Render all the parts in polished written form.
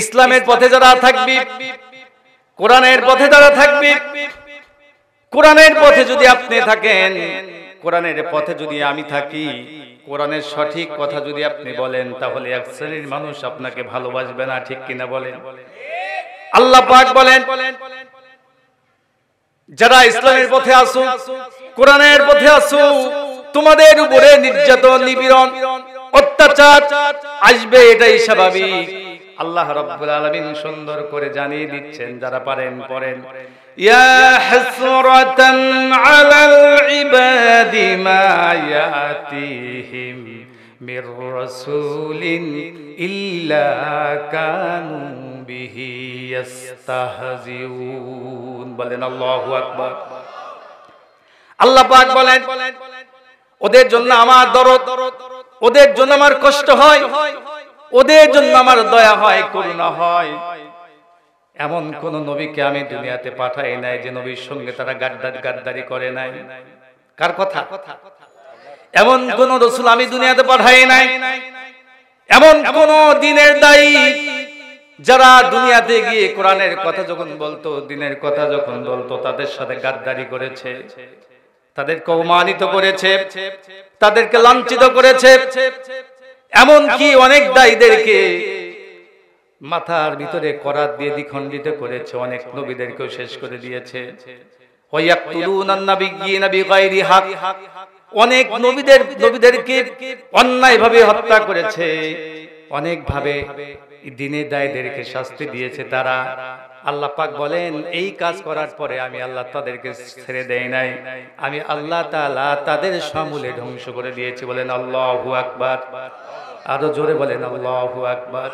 ইসলামের পথে যারা থাকবে, কোরআনের পথে যারা থাকবে, কোরআনের পথে যদি আপনি থাকেন, কোরআনের পথে যদি আমি থাকি, কোরআনের সঠিক কথা যদি আপনি বলেন, তাহলে এক শ্রেণীর মানুষ আপনাকে ভালোবাসবে না, ঠিক কিনা বলেন? আল্লাহ পাক বলেন, যারা ইসলামের পথে আসো, কোরআনের পথে আসো, তোমাদের উপরে নির্যাতন, নিপীড়ন, অত্যাচার আসবে, এটাই স্বাভাবিক। আল্লাহ রাব্বুল আলামিন সুন্দর করে জানিয়ে দিচ্ছেন, যারা পারেন পড়েন। ইয়া হাসরাতান আলাল ইবাদি মা ইয়াতিহিম মির রাসূলিন ইল্লা কানু বিহি ইস্তাহজিউন। বলেন আল্লাহু আকবার। আল্লাহ পাক বলেন, ওদের জন্য আমার দরদ, ওদের জন্য আমার কষ্ট হয়, ওদের জন্য আমার দয়া হয়, করুণা হয়। এমন কোন নবীকে আমি দুনিয়াতে পাঠাই নাই যে নবীর সঙ্গে তারা গাদ্দারি করে নাই। কার কথা? এমন কোন রাসূল আমি দুনিয়াতে পাঠাই নাই, এমন কোন দ্বীনের দায়ী যারা দুনিয়াতে গিয়ে কোরআনের কথা যখন বলতো, দ্বীনের কথা যখন বলতো, তাদের সাথে গাদ্দারি করেছে, তাদেরকে অপমানিত করেছে, তাদেরকে লাঞ্ছিত করেছে। এমন কি অনেক দায়ীদেরকে মাথার ভিতরে করাত দিয়ে দ্বিখণ্ডিত করেছে, অনেক নবীদেরকেও শেষ করে দিয়েছে। ওয়ায়াকতুলুনান নাবিয়্যিনা বিগাইরি হক, অনেক নবীদেরকে অন্যায়ভাবে হত্যা করেছে, অনেক ভাবে দ্বীনের দায়ীদেরকে শাস্তি দিয়েছে তারা। আল্লাহ পাক বলেন, এই কাজ করার পরে আমি আল্লাহ তাদেরকে ছেড়ে দেই নাই, আমি আল্লাহ তাআলা তাদের সমূলে ধ্বংস করে দিয়েছি। বলেন আল্লাহু আকবার। আরো জোরে বলেন আল্লাহু আকবার।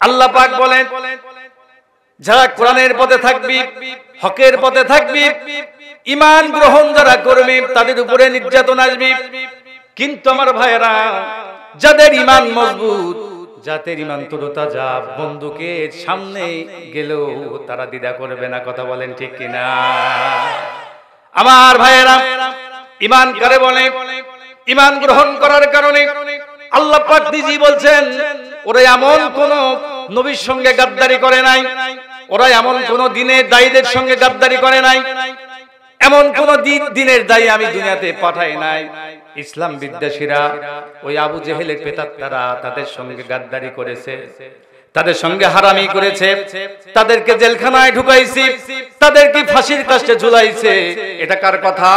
আল্লাহ পাক বলেন, যারা কোরআনের পথে থাকবি, হকের পথে থাকবি, ঈমান গ্রহণ যারা করবি, তাদের উপরে নির্যাতন আসবে। কিন্তু আমার ভাইরা, যাদের ঈমান মজবুত, যাদের ঈমান তরতাজা, বন্দুকের সামনে গেলেও তারা দ্বিধা করবে না। কথা বলেন ঠিক কিনা? আমার ভাইরা, ঈমান কারে বলে? ঈমান গ্রহণ করার কারণে আল্লাহ পাক নিজেই বলছেন, ওরা এমন কোন নবীর সঙ্গে গাদ্দারি করে নাই, ওরা এমন কোন দ্বীনের দায়ীদের সঙ্গে গাদ্দারি করে নাই, এমন কোন দ্বীনের দায়ী আমি দুনিয়াতে পাঠাই নাই। ইসলাম বিদ্বেষীরা, ওই আবু জেহেলের প্রেতাত্মারা তাদের সঙ্গে গাদ্দারি করেছে, তাদের সঙ্গে হারামি করেছে, তাদেরকে জেলখানায় ঢুকাইছে, তাদেরকে ফাঁসির কাস্টে ঝুলাইছে। এটা কার কথা?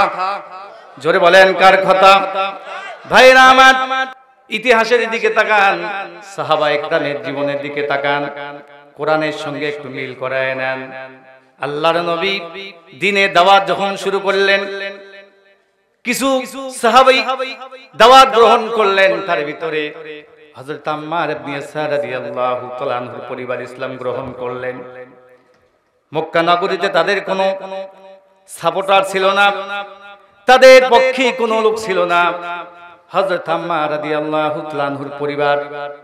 জোরে বলেন, কার কথা? ভাইরা আমার, ইতিহাসের দিকে তাকান, সাহাবা ইকরামের জীবনের দিকে তাকান, কোরআনের সঙ্গে একটু মিল করায় নেন। আল্লাহর নবী দ্বীনে দাওয়াত যখন শুরু করলেন, কিছু সাহাবী দাওয়াত গ্রহণ করলেন, তার ভিতরে হযরত আম্মার ইবনে ইয়াসার রাদিয়াল্লাহু তাআলা আনহুর পরিবার ইসলাম গ্রহণ করলেন। মক্কা নগরীতে তাদের কোনো সাপোর্টার ছিল না, তাদের পক্ষে কোনো লোক ছিল না। হযরত আম্মার রাদিয়াল্লাহু তাআলা আনহুর পরিবার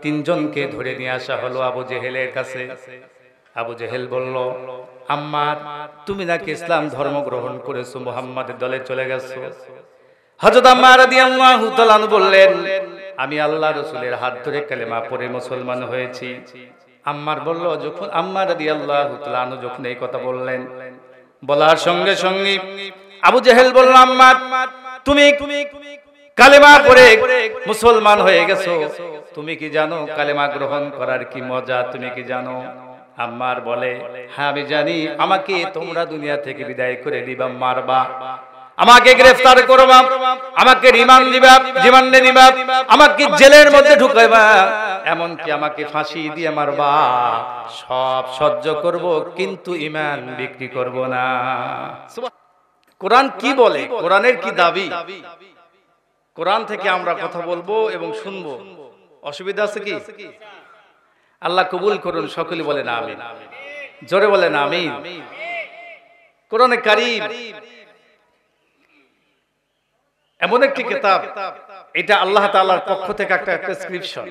তিনজনকে ধরে নিয়ে আসা হলো আবু জেহেলের কাছে। আবু জেহেল বলল, আম্মার, তুমি নাকি ইসলাম ধর্ম গ্রহণ করেছো, মুহাম্মাদের দলে চলে গেছো। হযরত আম্মার রাদিয়াল্লাহু তাআলা আনহু বললেন, আমি আল্লাহর রাসূলের হাত ধরে কালেমা পড়ে মুসলমান হয়েছি। আম্মার বলল, যখন আম্মার রাদিয়াল্লাহু তাআলা আনহু যখন এই কথা বললেন, বলার সঙ্গে সঙ্গে আবু জেহেল বলল, আম্মার, তুমি কালেমা পড়ে মুসলমান হয়ে গেছো, তুমি কি জানো কালেমা গ্রহণ করার কি মজা? তুমি কি জানো? আম্মার বলে, হ্যাঁ আমি জানি। আমাকে তোমরা দুনিয়া থেকে বিদায় করে দিবা, মারবা, আমাকে গ্রেফতার করবা, আমাকে রিমান্ডে নিবা, আমাকে জেলের মধ্যে ঢুকাইবা, এমনকি আমাকে ফাঁসি দিয়ে মারবা, সব সহ্য করব, কিন্তু ঈমান বিক্রি করব না। কোরআন কি বলে? কোরআনের কি দাবি? কোরআন থেকে আমরা কথা বলবো এবং শুনবো, অসুবিধা আছে কি? আল্লাহ কবুল করুন, সকলে বলেন আমিন। জোরে বলেন আমিন। কোরআনে কারীম এমন একটি কিতাব, এটা আল্লাহ তাআলার পক্ষ থেকে একটা প্রেসক্রিপশন।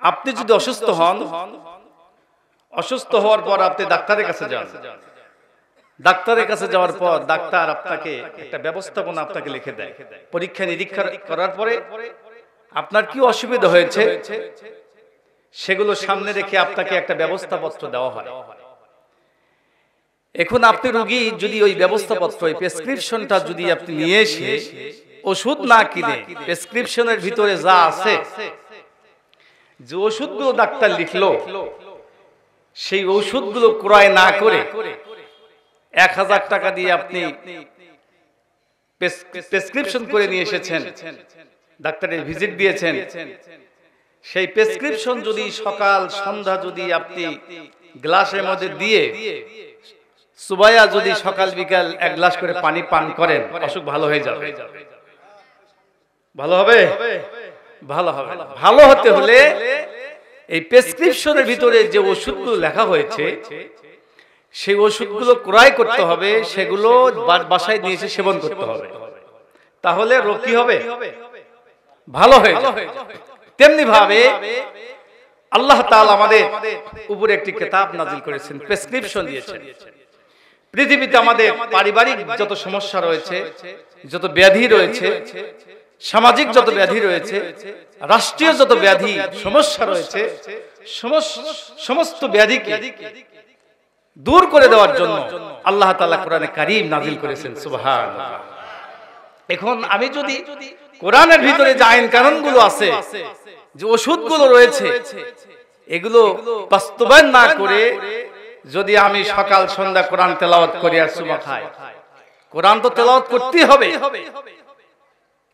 আপনি যদি অসুস্থ হন, অসুস্থ হওয়ার পর আপনি ডাক্তারের কাছে যান, ডাক্তারের কাছে যাওয়ার পর ডাক্তার আপনাকে একটা ব্যবস্থাপনা আপনাকে লিখে দেয়। পরীক্ষা নিরীক্ষা করার পরে আপনার কি অসুবিধা হয়েছে সেগুলো সামনে রেখে আপনাকে একটা ব্যবস্থাপত্র দেওয়া হয়। এখন আপনি রোগী যদি ওই ব্যবস্থাপত্র ওই প্রেসক্রিপশনটা যদি আপনি নিয়ে এসে ওষুধ না কিনে প্রেসক্রিপশনের ভিতরে যা আছে যে ওষুধগুলো ডাক্তার লিখলো সেই ওষুধগুলো ক্রয় না করে 1000 টাকা দিয়ে আপনি প্রেসক্রিপশন করে নিয়ে এসেছেন, ডাক্তারের ভিজিট দিয়েছেন, সেই প্রেসক্রিপশন যদি সকাল সন্ধ্যা যদি আপনি গ্লাসের মধ্যে দিয়ে সুবাইয়া যদি সকাল বিকাল 1 গ্লাস করে পানি পান করেন, অসুখ ভালো হয়ে যাবে। ভালো হবে? ভালো হবে। ভালো হতে হলে এই প্রেসক্রিপশনের ভিতরে যে ওষুধগুলো লেখা হয়েছে সেই ওষুধগুলো ক্রয় করতে হবে, সেগুলো বাসায় নিয়ে এসে সেবন করতে হবে, তাহলে রোগ কি হবে? ভালো হয়ে যাবে। তেমনি ভাবে আল্লাহ তাআলা আমাদের উপরে একটি কিতাব নাযিল করেছেন, প্রেসক্রিপশন দিয়েছেন। পৃথিবীতে আমাদের পারিবারিক যত সমস্যা রয়েছে, যত ব্যাধি রয়েছে, সামাজিক যত ব্যাধি রয়েছে, রাষ্ট্রীয় যত ব্যাধি সমস্যা রয়েছে, সমস্ত ব্যাধিকে দূর করে দেওয়ার জন্য আল্লাহ তাআলা কোরআনে কারীম নাযিল করেছেন। সুবহানাল্লাহ। এখন আমি যদি কোরআনের ভিতরে যে আইন কানুনগুলো আছে, যে ওষুধগুলো রয়েছে, এগুলো বাস্তবায়ন না করে যদি আমি সকাল সন্ধ্যা কোরআন তেলাওয়াত করি আর চুমা খাই, কোরআন তো তেলাওয়াত করতেই হবে,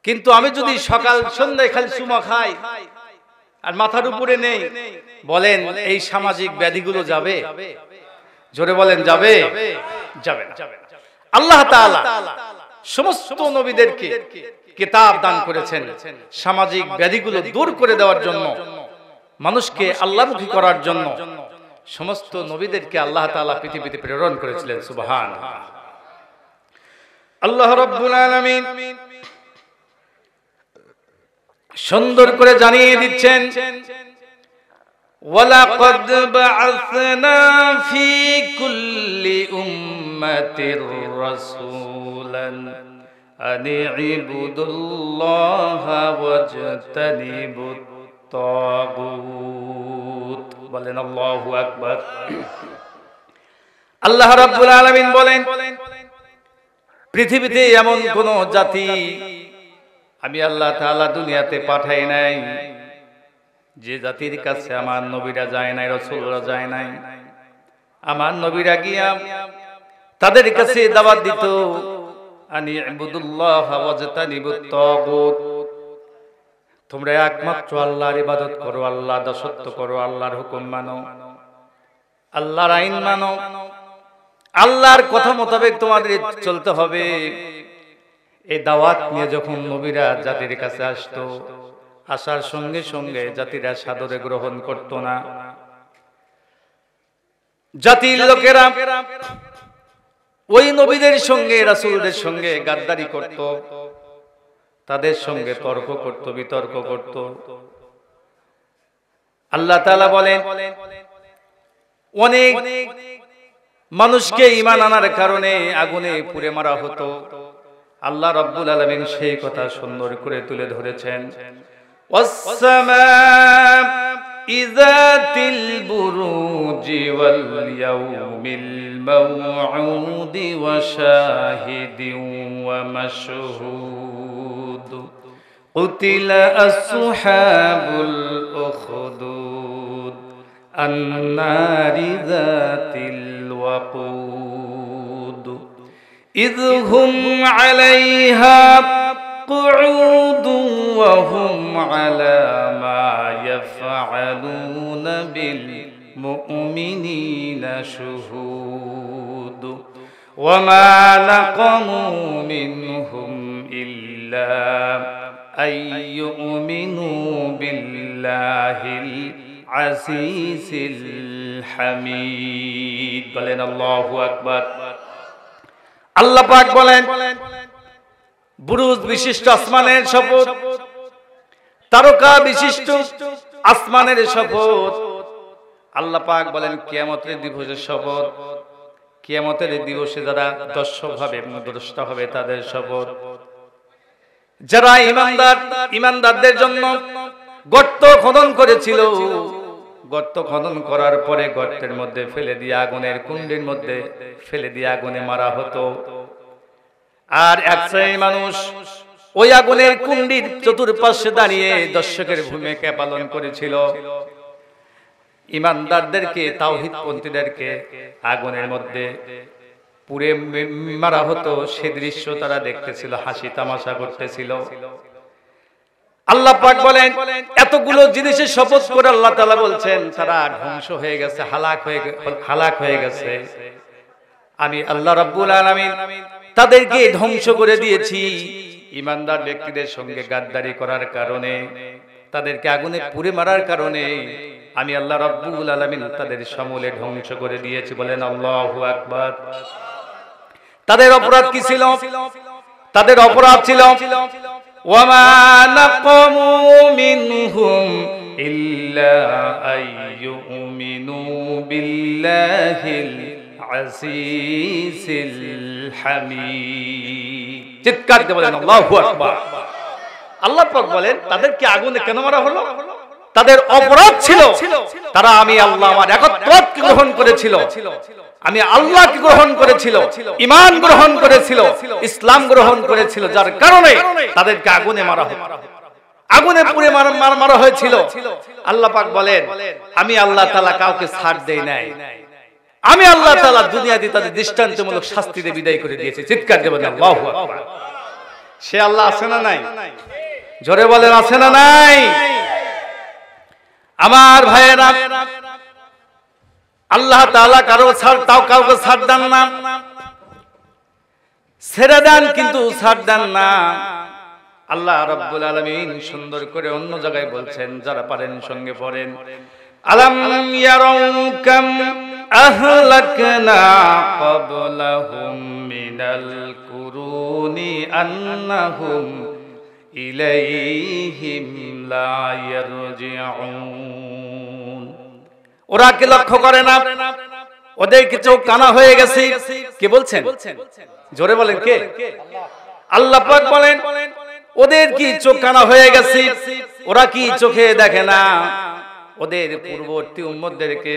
কিন্তু আমি যদি সকাল সন্ধ্যায় খালি চুমা খাই আর মাথার উপরে নেই, বলেন এই সামাজিক ব্যাধিগুলো যাবে? জোরে বলেন যাবে? যাবে না। আল্লাহ তাআলা সমস্ত নবীদেরকে কিতাব দান করেছেন সামাজিক ব্যাধিগুলো দূর করে দেওয়ার জন্য, মানুষকে আল্লাহমুখী করার জন্য সমস্ত নবীদেরকে আল্লাহ তাআলা পৃথিবীতে প্রেরণ করেছিলেন। সুবহানাল্লাহ। আল্লাহ রাব্বুল আলামিন সুন্দর করে জানিয়ে দিচ্ছেন, ওয়ালাকাদ বা'আসনা ফি কুল্লি উম্মাতির রাসূলান আন ইবুদুল্লাহা ওয়াজতানিবুত তাগুত। বলেন আল্লাহু আকবার। আল্লাহ রাব্বুল আলামিন বলেন, পৃথিবীতে এমন কোন জাতি আমি আল্লাহ তাআলা দুনিয়াতে পাঠাই নাই যে জাতির কাছে আমার নবীরা যায় নাই, রাসূলরা যায় নাই। আমার নবীরা গিয়া তাদের কাছে দাওয়াত দিত, আনি ইবুদুল্লাহ ওয়াজতানিবুত তাগুত, তোমরা একমাত্র আল্লাহর ইবাদত করো, আল্লাহর দাসত্ব করো, আল্লাহর হুকুম মানো, আল্লাহর আইন মানো, আল্লাহর কথা মোতাবেক তোমাদের চলতে হবে। এই দাওয়াত নিয়ে যখন নবীরা জাতির কাছে আসতো, আসার সঙ্গে সঙ্গে জাতিরা সাদরে গ্রহণ করত না। জাতির লোকেরা ওই নবীদের সঙ্গে রাসূলদের সঙ্গে গাদ্দারি করত, তাদের সঙ্গে তর্ক করত, বিতর্ক করত। আল্লাহ তাআলা বলেন, অনেক মানুষকে ঈমান আনার কারণে আগুনে পুড়ে মারা হতো। আল্লাহ রাব্বুল আলামিন সেই কথা সুন্দর করে তুলে ধরেছেন, ওয়াস-সামা ইযাতিল বুরুজি ওয়াল ইয়াউমিল মাওউদি ওয়া শাহিদিন ওয়া মাশহুদ কুতিলা আসহাবুল উখদুদ আন-নারি যাতিল ওয়াকুদ إذ هم عليها قعود وهم على ما يفعلون بالمؤمنين شهود وما نقموا منهم إلا أن يؤمنوا بالله العزيز الحميد بلين الله أكبر আল্লাহ পাক বলেন, বুরুজ বিশিষ্ট আসমানের শপথ, তারকা বিশিষ্ট আসমানের শপথ। আল্লাহ পাক বলেন, কিয়ামতের দিবসের শপথ, কিয়ামতের দিবসে যারা দর্শক হবে, দ্রষ্টা হবে, তাদের শপথ। যারা ইমানদার, ইমানদারদের জন্য গর্ত খনন করেছিল, গর্ত খনন করার পরে গর্তের মধ্যে ফেলে দিয়ে আগুনের কুণ্ডের মধ্যে ফেলে দিয়ে আগুনে মারা হতো। আর এক শ্রেণীর মানুষ ওই আগুনের কুণ্ডের চতুর্পাশে দাঁড়িয়ে দর্শকের ভূমিকা পালন করেছিল। ইমানদারদেরকে, তাওহীদপন্থীদেরকে আগুনের মধ্যে পুড়ে মারা হতো, সে দৃশ্য তারা দেখতেছিল, হাসি তামাশা করতেছিল। আল্লাহ পাক বলেন, এতগুলো জিনিসের শপথ করে আল্লাহ তাআলা বলছেন তারা ধ্বংস হয়ে গেছে, হালাক হয়ে গেছে। আমি আল্লাহ রাব্বুল আলামিন তাদেরকে ধ্বংস করে দিয়েছি ইমানদার ব্যক্তিদের সঙ্গে গাদ্দারি করার কারণে, তাদেরকে আগুনে পুড়ে মারার কারণে আমি আল্লাহ রাব্বুল আলামিন তাদের সমূলে ধ্বংস করে দিয়েছি। বলেন আল্লাহু আকবার। তাদের অপরাধ কি ছিল? তাদের অপরাধ ছিল ওয়ামা নাকামু মিনহুম ইল্লা আইয়ুমিনু বিল্লাহিল আজিজিল হামিদ। চিৎকার দিয়ে বলেন আল্লাহু আকবার। আল্লাহ পাক বলেন তাদেরকে আগুনে কেন মারা হলো? তাদের অপরাধ ছিল তারা আমি আল্লাহ আমার একত্বকে গ্রহণ করেছিল, আমি আল্লাহকে গ্রহণ করেছিল, ঈমান গ্রহণ করেছিল, ইসলাম গ্রহণ করেছিল, যার কারণে তাদেরকে আগুনে মারা হলো, আগুনে পুড়ে মারা হয়েছিল। আল্লাহ পাক বলেন আমি আল্লাহ তাআলা কাউকে ছাড় দেই নাই, আমি আল্লাহ তাআলা দুনিয়াতে তাদের দৃষ্টান্তমূলক শাস্তি দিয়ে বিদায় করে দিয়েছি। চিৎকার দিয়ে বলেন আল্লাহু আকবার। সে আল্লাহ আছে না নাই? জোরে বলেন আছে না নাই? আমার ভাইয়েরা, আল্লাহ তাআলা কাউকে ছাড় দেন না, ছেড়ে দেন কিন্তু ছাড় দেন না। আল্লাহ রাব্বুল আলামিন সুন্দর করে অন্য জায়গায় বলছেন, যারা পারেন সঙ্গে পড়েন, আলাম ইয়ারাউ কাম আহলাকনা ক্বাবলাহুম মিনাল কুরুনি আন্নাহুম ইলাইহিম লা ইয়ারজিউন। ওরা কি লক্ষ্য করে না ওদের কি চোখ কানা হয়ে গেছে? কে বলছেন? জোরে বলেন কে? আল্লাহ পাক বলেন ওদের কি চোখ কানা হয়ে গেছে? ওরা কি চোখে দেখে না ওদের পূর্ববর্তী উম্মতদেরকে,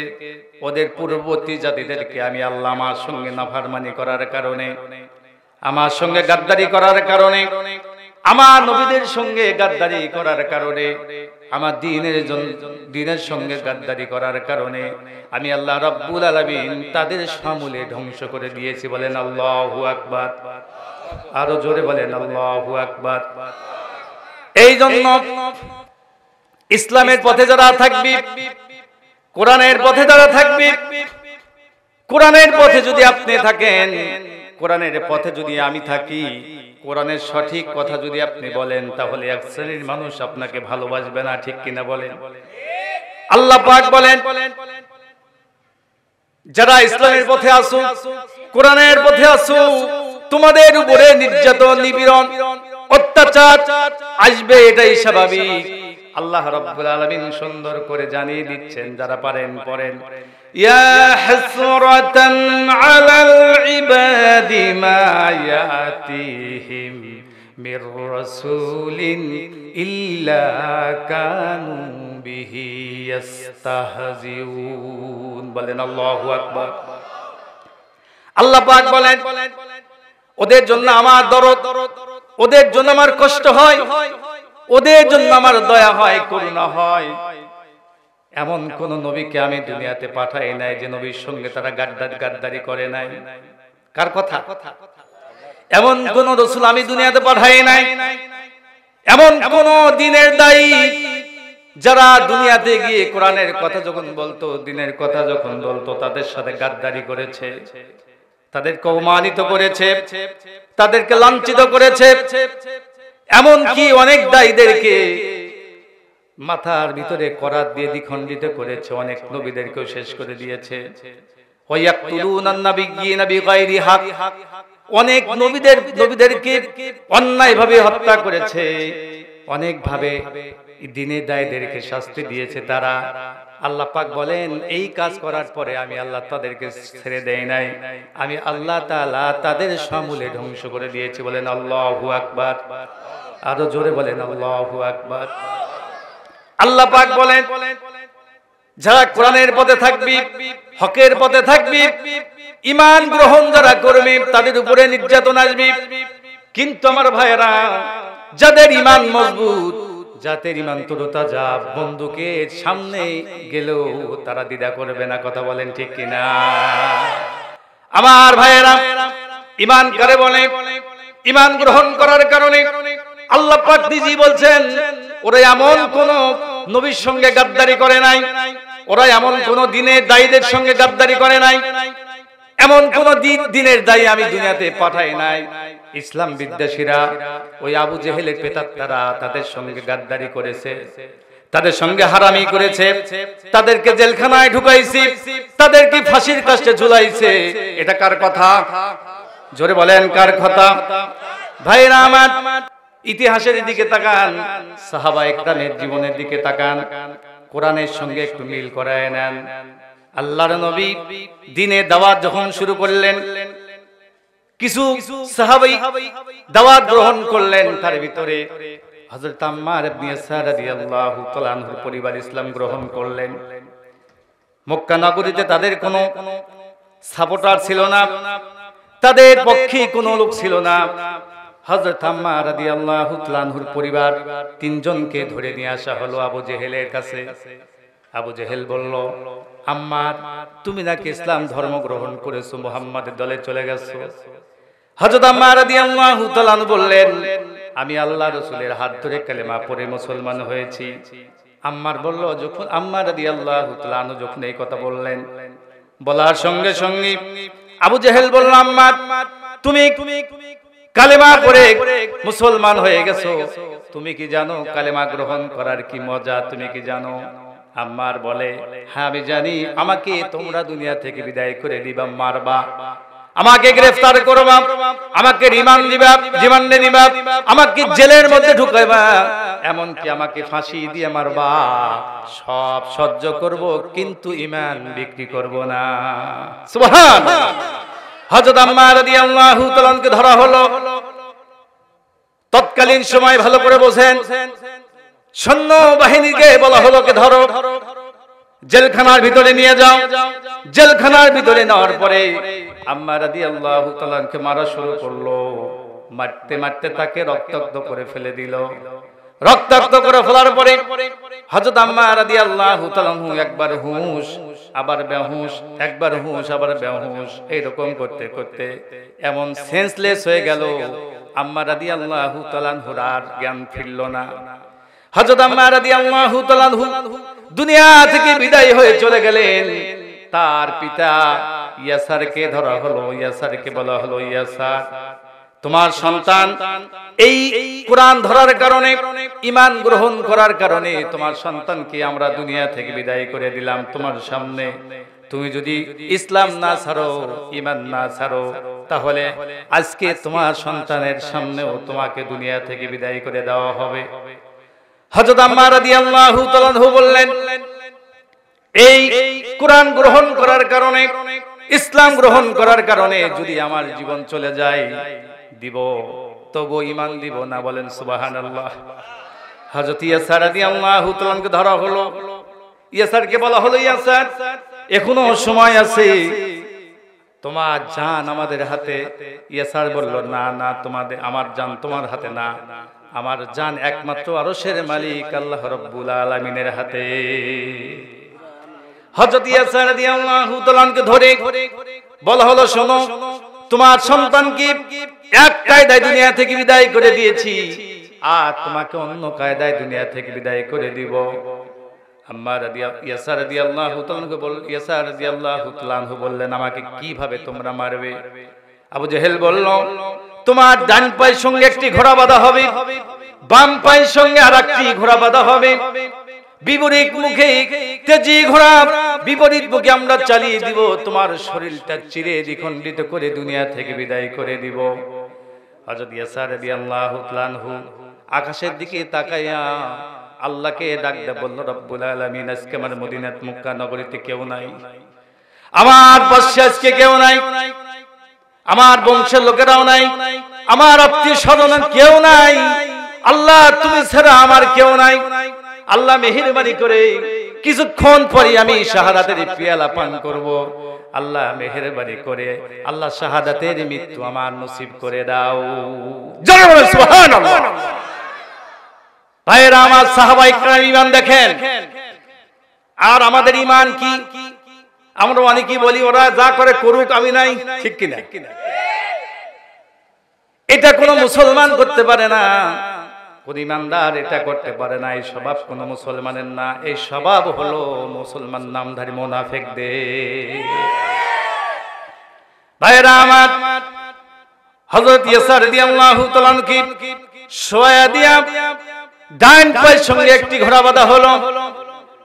ওদের পূর্ববর্তী জাতিদেরকে আমি আল্লাহ আমার সঙ্গে নাফরমানি করার কারণে, আমার সঙ্গে গাদ্দারি করার কারণে, আমার নবীদের সঙ্গে গাদ্দারি করার কারণে, আমার দ্বীনের সঙ্গে গাদ্দারি করার কারণে আমি আল্লাহ রাব্বুল আলামিন তাদের সমূলে ধ্বংস করে দিয়েছি। বলেন আল্লাহু আকবার। আরো জোরে বলেন আল্লাহু আকবার। এই জন্য ইসলামের পথে যারা থাকবি, কোরআনের পথে যারা থাকবি, কোরআনের পথে যদি আপনি থাকেন, কোরআনের পথে যদি আমি থাকি, কোরআনের সঠিক কথা যদি আপনি বলেন, তাহলে এক শ্রেণীর মানুষ আপনাকে ভালোবাসবে না। ঠিক কিনা বলেন? আল্লাহ পাক বলেন যারা ইসলামের পথে আসো, কোরআনের পথে আসো, তোমাদের উপরে নির্যাতন, নিপীড়ন, অত্যাচার আসবে, এটাই স্বাভাবিক। আল্লাহ রাব্বুল আলামিন সুন্দর করে জানিয়ে দিচ্ছেন, যারা পারেন পড়েন, ইয়া হাসরাতান আলাল ইবাদি মা ইয়াতিহিম মির রাসূলিন ইল্লা কানু বিহি ইস্তাহজিউন। বলেন আল্লাহু আকবার। আল্লাহ পাক বলেন ওদের জন্য আমার দরদ, ওদের জন্য আমার কষ্ট হয়, ওদের জন্য আমার দয়া হয়, করুণা হয়। এমন কোন নবীকে আমি দুনিয়াতে পাঠাই নাই যে নবীর সঙ্গে তারা গাদ্দারি করে নাই। কার কথা? এমন কোন রাসূল আমি দুনিয়াতে পাঠাই নাই, এমন কোন দ্বীনের দায়ী যারা দুনিয়াতে গিয়ে কোরআনের কথা যখন বলতো, দ্বীনের কথা যখন বলতো, তাদের সাথে গাদ্দারি করেছে, তাদেরকে অপমানিত করেছে, তাদেরকে লাঞ্ছিত করেছে। এমন কি অনেক দায়ীদেরকে মাথার ভিতরে করাত দিয়ে দ্বিখণ্ডিত করেছে, অনেক নবীদেরকেও শেষ করে দিয়েছে। ওয়ায়াকতুলুনান নাবিয়্যিনা বিগাইরি হক, অনেক নবীদেরকে অন্যায়ভাবে হত্যা করেছে, অনেক ভাবে দ্বীনের দায়ীদেরকে শাস্তি দিয়েছে তারা। আল্লাহ পাক বলেন এই কাজ করার পরে আমি আল্লাহ তাদেরকে ছেড়ে দেই নাই, আমি আল্লাহ তাআলা তাদের সমূলে ধ্বংস করে দিয়েছি। বলেন আল্লাহু আকবার। আরো জোরে বলেন আল্লাহু আকবার। আল্লাহ পাক বলেন, যারা কোরআনের পথে থাকবি, হকের পথে থাকবি, ঈমান গ্রহণ যারা করবি, তাদের উপরে নির্যাতন আসবে। কিন্তু আমার ভাইরা, যাদের ঈমান মজবুত, যাদের ঈমান তরতাজা, বন্দুকের সামনে গেলেও তারা দ্বিধা করবে না। কথা বলেন ঠিক কিনা? আমার ভাইরা, ঈমান কারে বলে? ঈমান গ্রহণ করার কারণে আল্লাহ পাক নিজেই বলছেন, ওরা এমন কোন নবীর সঙ্গে গাদ্দারি করে নাই, ওরা এমন কোন দিনের দায়ীদের সঙ্গে গাদ্দারি করে নাই, এমন কোন দিনের দায়ী আমি দুনিয়াতে পাঠাই নাই। ইসলাম বিদ্বেষীরা, ওই আবু জেহেলের প্রেতাত্মারা তাদের সঙ্গে গাদ্দারি করেছে, তাদের সঙ্গে হারামি করেছে, তাদেরকে জেলখানায় ঢুকাইছি, তাদেরকে ফাঁসির কাস্টে ঝুলাইছে। এটা কার কথা? জোরে বলেন, কার কথা? ভাইরা আমার, ইতিহাসের দিকে তাকান, সাহাবা ইকরামের জীবনের দিকে তাকান, কোরআনের সঙ্গে একটু মিল করায় নেন। আল্লাহর নবী দ্বীনের দাওয়াত যখন শুরু করলেন, কিছু সাহাবী দাওয়াত গ্রহণ করলেন, তার ভিতরে হযরত আম্মার ইবনে ইয়াসার রাদিয়াল্লাহু তাআলা আনহুর পরিবার ইসলাম গ্রহণ করলেন। মক্কা নগরীতে তাদের কোনো সাপোর্টার ছিল না, তাদের পক্ষে কোনো লোক ছিল না। হযরত আম্মার রাদিয়াল্লাহু তাআলা আনহুর পরিবার তিনজনকে ধরে নিয়ে আসা হলো আবু জেহেলের কাছে। আবু জেহেল বলল, আম্মার, তুমি নাকি ইসলাম ধর্ম গ্রহণ করেছো, মুহাম্মাদের দলে চলে গেছো। হযরত আম্মার রাদিয়াল্লাহু তাআলা আনহু বললেন, আমি আল্লাহর রাসূলের হাত ধরে কালেমা পড়ে মুসলমান হয়েছি। আম্মার বলল, যখন আম্মার রাদিয়াল্লাহু তাআলা আনহু যখন এই কথা বললেন, বলার সঙ্গে সঙ্গে আবু জেহেল বলল, আম্মার, তুমি কালেমা পড়ে মুসলমান হয়ে গেছো, তুমি কি জানো কালেমা গ্রহণ করার কি মজা? তুমি কি জানো? আম্মার বলে, হ্যাঁ আমি জানি। আমাকে তোমরা দুনিয়া থেকে বিদায় করে দিবা, মারবা, আমাকে গ্রেফতার করবা, আমাকে রিমান্ডে দিবা, আমাকে জেলের মধ্যে ঢুকাইবা, এমনকি আমাকে ফাঁসি দিয়ে মারবা, সব সহ্য করব, কিন্তু ঈমান বিক্রি করব না। সুবহানাল্লাহ। হযরত আম্মার রাদিয়াল্লাহু তাআলা কে ধরা হলো। তৎকালীন সময় ভালো করে বোঝেন, সৈন্য বাহিনীকে বলা হলো, কে ধরো, জেলখানার ভিতরে নিয়ে যাও। জেলখানার ভিতরে নেওয়ার পরে আম্মার রাদিয়াল্লাহু তাআলা কে মারা শুরু করলো। মারতে মারতে তাকে রক্তাক্ত করে ফেলে দিল। রক্তাক্ত করে ফেলার পরে হযরত আম্মার রাদিয়াল্লাহু তাআলা একবার হুঁশ, আবার বেহুশ, একবার হুঁশ, আবার বেহুশ, এইরকম করতে করতে এমন সেন্সলেস হয়ে গেল, আম্মার রাদিয়াল্লাহু তাআলা আর জ্ঞান ফিরল না। হযরত আম্মার রাদিয়াল্লাহু তাআলা দুনিয়া থেকে বিদায় হয়ে চলে গেলেন। তার পিতা ইয়াসারকে ধরা হলো। ইয়াসারকে বলা হলো, ইয়াসার, তোমার সন্তান এই কোরআন ধরার কারণে, ঈমান গ্রহণ করার কারণে তোমার সন্তানকে আমরা দুনিয়া থেকে বিদায় করে দিলাম তোমার সামনে। তুমি যদি ইসলাম না ছাড়ো, ঈমান না ছাড়ো, তাহলে আজকে তোমার সন্তানের সামনেও তোমাকে দুনিয়া থেকে বিদায় করে দেওয়া হবে। হযরত আম্মার রাদিয়াল্লাহু তাআলা বললেন, এই কোরআন গ্রহণ করার কারণে, ইসলাম গ্রহণ করার কারণে যদি আমার জীবন চলে যায়, দিব, তবু ঈমান দিব না। বলেন সুবহানাল্লাহ। হযরত ইয়াসার রাদিয়াল্লাহু তাআলা কে ধরা হলো। ইয়াসারকে বলা হলো, ইয়াসার, এখনো সময় আছে, তোমার জান আমাদের হাতে। ইয়াসার বলল, না না, আমার জান তোমার হাতে না, আমার জান একমাত্র আরশের মালিক আল্লাহ রাব্বুল আলামিনের হাতে। হযরত ইয়াসার রাদিয়াল্লাহু তাআলা কে ধরে বলা হলো, শোনো, তোমার সন্তানকে এক কায়দায় দুনিয়া থেকে বিদায় করে দিয়েছি, আর তোমাকে অন্য কায়দায় দুনিয়া থেকে বিদায় করে দিব। আম্মার ইয়াসার রাদিয়াল্লাহু তাআলা বললেন, আমাকে কিভাবে তোমরা মারবে? আবু জেহেল বলল, তোমার ডান পায়ের সঙ্গে একটি ঘোড়া বাঁধা হবে, বাম পায়ের সঙ্গে আরেকটি ঘোড়া বাঁধা হবে, বিপরীত মুখে তেজি ঘোড়া, বিপরীত মুখে আমরা চালিয়ে দিব, তোমার শরীরটা চিরে দ্বিখণ্ডিত করে দুনিয়া থেকে বিদায় করে দিব। হযরত ইয়াসার রাদিয়াল্লাহু তাআলা আকাশের দিকে তাকাইয়া আল্লাহকে ডাক দিয়ে বলল, রব্বুল আলামিন, আজকে আমার মদিনাত মক্কা নগরীতে কেউ নাই, আমার পাশে আজকে কেউ নাই, আমার বংশের লোকেরাও নাই, আমার আত্মীয় স্বজন কেউ নাই, আল্লাহ তুমি ছাড়া আমার কেউ নাই। আল্লাহ মেহেরবানি করে কিছুক্ষণ পরে আমি শাহাদাতের পেয়ালা পান করব। আল্লাহ মেহেরবানি করে আল্লাহ শাহাদাতের মৃত্যু আমার নসিব করে দাও। জোরে বলেন সুবহানাল্লাহ। ভাইরা আমার, সাহাবায়ে কেরাম ঈমান দেখেন। আর আমাদের ঈমান কি? আমরা অনেকেই বলি ওরা যা করে করুক, আমি নাই, ঠিক কিনা? এটা কোনো মুসলমান করতে পারে না, কোন ঈমানদার এটা করতে পারে না। এই স্বভাব কোনো মুসলমানের না, এই স্বভাব হলো মুসলমান নামধারী মুনাফিকদের। ভাইরা আমার, হযরত ইয়াসা রাদিয়াল্লাহু তাআলা কি শোয়া দিয়া ডান পায়ের সঙ্গে একটি ঘোড়া বাঁধা হলো,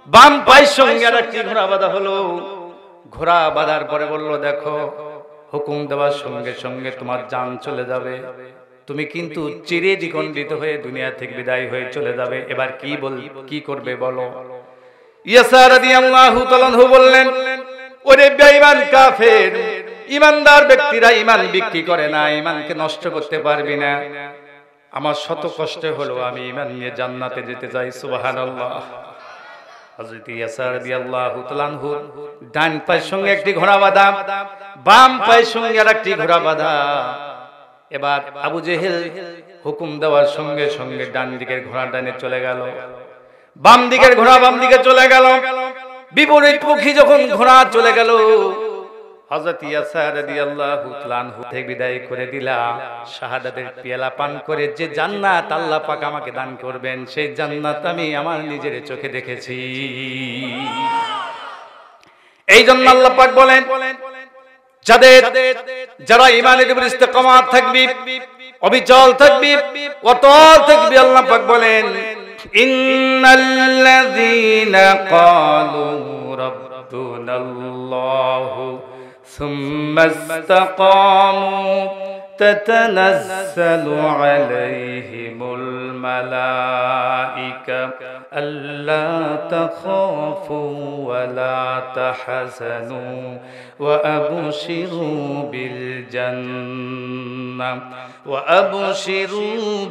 বাম পায়ের সঙ্গে আরেকটি ঘোড়া বাঁধা হলো। ঘোড়া বাঁধার পরে বলল, দেখো হুকুম দেওয়ার সঙ্গে সঙ্গে তোমার জান চলে যাবে, তুমি কিন্তু চিরদ্বিখণ্ডিত হয়ে দুনিয়া থেকে বিদায় হয়ে চলে যাবে। এবার কি করবে বলো? ইয়াসা রাদিয়াল্লাহু তাআলা বললেন, ওরে বেঈমান কাফের, ঈমানদার ব্যক্তিরা ঈমান বিক্রি করে না, ঈমানকে নষ্ট করতে পারবি না। আমার শত কষ্টে হলো আমি ঈমান নিয়ে জান্নাতে যেতে চাই। সুবহানাল্লাহ। হযরত ইয়াসা রাদিয়াল্লাহু তাআলা ডান পায়ের সঙ্গে একটি ঘোড়া বাঁধা, বাম পায়ের সঙ্গে আরেকটি ঘোড়া বাঁধা। এবার আবু জেহেল হুকুম দেওয়ার সঙ্গে সঙ্গে ডান দিকের ঘোড়া ডানে চলে গেল, বাম দিকের ঘোড়া বাম দিকে চলে গেল। বিপরীতমুখী যখন ঘোড়া চলে গেল, হযরত ইয়াসা রাদিয়াল্লাহু তাআলা থেকে বিদায় করে দিলা। শাহাদাতের পেয়ালা পান করে যে জান্নাত আল্লাহ পাক আমাকে দান করবেন, সেই জান্নাত আমি আমার নিজের চোখে দেখেছি। এই জন্য আল্লাহ পাক বলেন, যারা ঈমানের উপর ইস্তেকামাত থাকবে, অবিচল থাকবে, অটল থাকবে, আল্লাহ পাক বলেন, ইন্নাল্লাযীনা ক্বালু রাব্বুনাল্লাহু সুম্মা ইসতাকামু তাতানাজ্জালু আলাইহিমুল মালাইকা আল্লা তাখাফু ওয়া লা তাহজানু ওয়া আবশিরু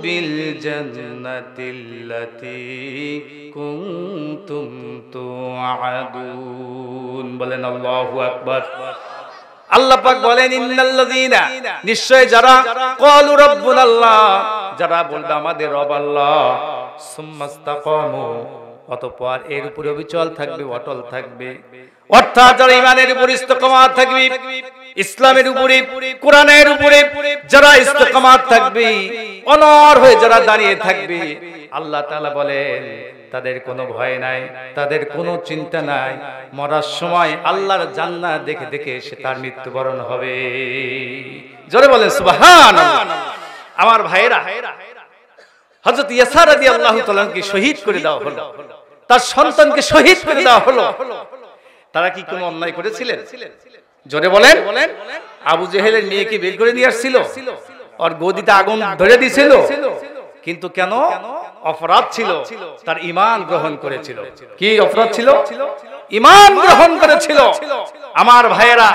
বিল জান্নাতিল্লাতী কুনতুম তুআদুন। বলেন আল্লাহু আকবার। আল্লাহ পাক বলেন, ইন্নাল্লাযীনা, নিশ্চয় যারা, ক্বালু রাব্বুনাল্লাহ, যারা বলবে আমাদের রব আল্লাহ, সুম্মা ইসতাকামু, অতঃপর এর উপরে অবিচল থাকবে, অটল থাকবে। অর্থাৎ যারা ঈমানের উপর ইস্তেকামাত থাকবে, ইসলামের উপরে, কোরআনের উপরে যারা ইস্তেকামাত থাকবে, অনড় হয়ে যারা দাঁড়িয়ে থাকবে, আল্লাহ তাআলা বলেন তাদের কোনো ভয় নাই, তাদের কোনো চিন্তা নাই। মরার সময় আল্লাহর জান্নাত দেখে দেখে সে তার মৃত্যুবরণ হবে। জোরে বলেন সুবহানাল্লাহ। আমার ভাইরা, হযরত ইয়াসা রাদিয়াল্লাহু তাআলা কে শহীদ করে দেওয়া হলো, তার সন্তানকে শহীদ করে দেওয়া হলো। তারা কি কোনো অন্যায় করেছিলেন? জোরে বলেন। আবু জেহেলের মেয়েকে বের করে নিয়ে আসছিল, আর গদিতে আগুন ধরে দিয়েছিল, কিন্তু কেন? অপরাধ ছিল, তার ঈমান গ্রহণ করেছিল। কি অপরাধ ছিল? ঈমান গ্রহণ করেছিল। আমার ভাইয়েরা,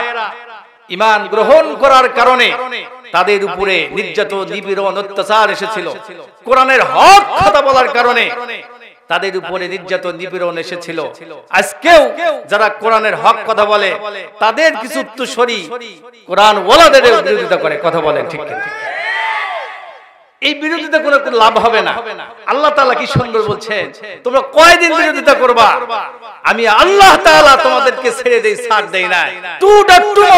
ঈমান গ্রহণ করার কারণে তাদের উপরে নির্যাতন, নিপীড়ন, অত্যাচার এসেছিল। কোরআনের হক কথা বলার কারণে তাদের উপরে নির্যাতন, নিপীড়ন এসেছিল। আজকেও যারা কোরআনের হক কথা বলে, তাদের কিছু উত্তরসূরি কোরআন ওয়ালাদের বিরোধিতা করে, কথা বলেন ঠিক কিনা? এই বিরোধিতা কোনো লাভ হবে না। আল্লাহ তাআলা কি সুন্দর বলছেন, তোমরা কয়দিন বিরোধিতা করবা? আমি আল্লাহ তাআলা তোমাদেরকে ছেড়ে দেই, ছাড় দেই না। টুমরো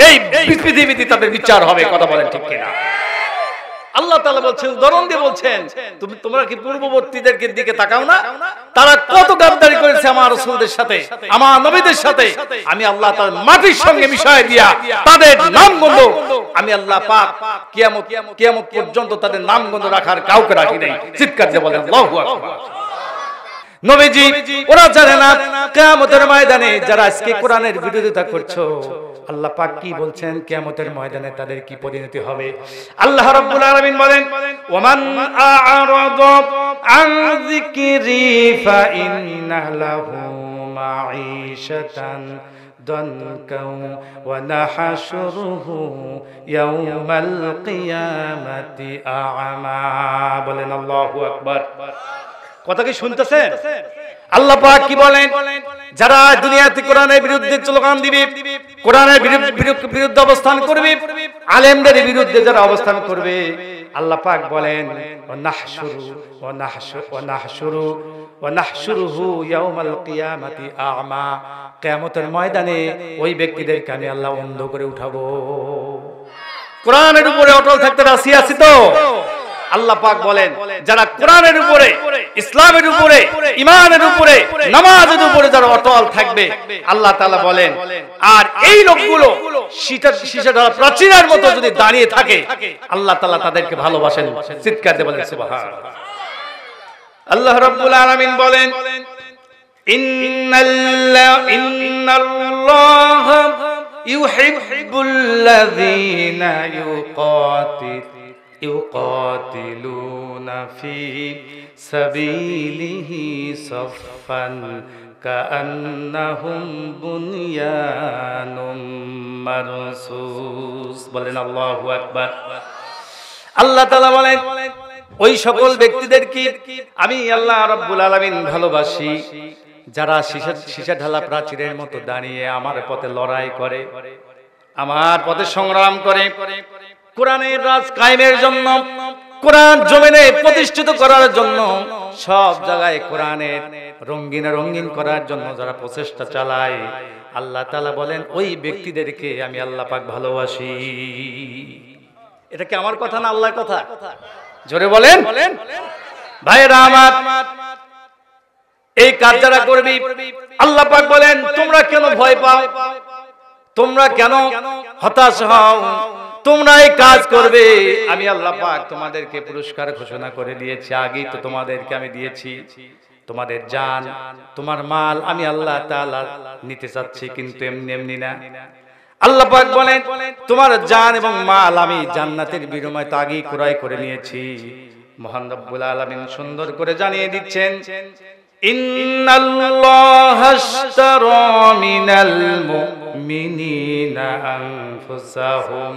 এই পৃথিবীতে তাদের বিচার হবে, কথা বলেন ঠিক কিনা? আল্লাহ তাআলা বলছেন, উদাহরণ দিয়ে বলছেন, তোমরা কি পূর্ববর্তীদেরকে দিকে তাকাও না? তারা কত গাদ্দারি করেছে আমার রাসূলদের সাথে, আমার নবীদের সাথে। আমি আল্লাহ তাআলা মাটির সঙ্গে মিশায় দিয়া তাদের নামগন্ধ আমি আল্লাহ পাক কিয়ামত পর্যন্ত তাদের নামগন্ধ রাখার কাউকে রাখি নাই। চিৎকার দিয়ে বলেন আল্লাহু আকবার। নবীজি ওরা জানে না কিয়ামতের ময়দানে যারা আজকে কোরআনের বিরোধিতা করছো, আল্লাহ পাক কি বলছেন কিয়ামতের ময়দানে তাদের কি পরিণতি হবে। আল্লাহ রাব্বুল আলামিন বলেন, ওয়ামান আ'রাদা আন যিকরি ফা ইন্না লাহু মাঈশাতান ضنكا ونحشره يوم القيامة أعمى বলেন আল্লাহু আকবার। কথা কি শুনতেছেন? আল্লাহ পাক কি বলেন? যারা দুনিয়াতে কোরআনের বিরুদ্ধে স্লোগান দিবে, কোরআনের বিরুদ্ধে অবস্থান করবে, আলেমদের বিরুদ্ধে যারা অবস্থান করবে, আল্লাহ পাক বলেন ওয়ানাহশুরুহু ইয়াউমাল কিয়ামাতি আ'মা, কিয়ামতের ময়দানে ওই ব্যক্তিদেরকে আমি আল্লাহ অন্ধ করে উঠাবো। কোরআনের উপরে অটল থাকতে রাজি আছি তো? আল্লাহ পাক বলেন যারা কোরআনের উপরে, ইসলামের উপরে, ঈমানের উপরে, নামাজের উপরে যারা অটল থাকবে, আল্লাহ তাআলা বলেন আর এই লোকগুলো সীসা প্রাচীরের মতো যদি দাঁড়িয়ে থাকে, আল্লাহ তাআলা তাদেরকে ভালোবাসেন। চিৎকার দিয়ে বলেন সুবহানাল্লাহ। আল্লাহ রাব্বুল আলামিন বলেন ইন্নাল্লাহা ইউহিব্বুল্লাযীনা ইউকাতিলুনা ফি সাবিলিহি সাফফান কাআন্নাহুম বুনয়ানুম মারসুস। বলেন আল্লাহু আকবার। আল্লাহ তাআলা বলেন ওই সকল ব্যক্তিদেরকে আমি আল্লাহ রাব্বুল আলামিন ভালোবাসি যারা সীসা ঢালা প্রাচীরের মতো দাঁড়িয়ে আমার পথে লড়াই করে, আমার পথে সংগ্রাম করে, কোরআনের রাজ কায়েমের জন্য, কোরআন জমিনে প্রতিষ্ঠিত করার জন্য, সব জায়গায় কোরআনের রঙিন করার জন্য যারা প্রচেষ্টা চালায়, আল্লাহ তাআলা বলেন ওই ব্যক্তিদেরকে আমি আল্লাহ পাক ভালোবাসি। এটা কি আমার কথা না আল্লাহর কথা? জোরে বলেন ভাইরা আমার। এই কাজ যারা করবি, আল্লাহ পাক বলেন তোমরা কেন ভয় পাও, তোমরা কেন হতাশ হও, তোমরা এই কাজ করবে, আমি আল্লাহ পাক তোমাদেরকে পুরস্কার ঘোষণা করে দিয়েছি। আগেই তো তোমাদেরকে আমি দিয়েছি। তোমাদের জান, তোমার মাল আমি আল্লাহ তাআলা নিতে চাচ্ছি, কিন্তু এমনি না। আল্লাহ পাক বলেন তোমার জান এবং মাল আমি জান্নাতের বিনিময়ে আগেই ক্রয় করে নিয়েছি। মহান রব্বুল আলামিন সুন্দর করে জানিয়ে দিচ্ছেন ইন্নাল্লাহা আশতারা মিনাল মুমিনিনা আনফুসাহুম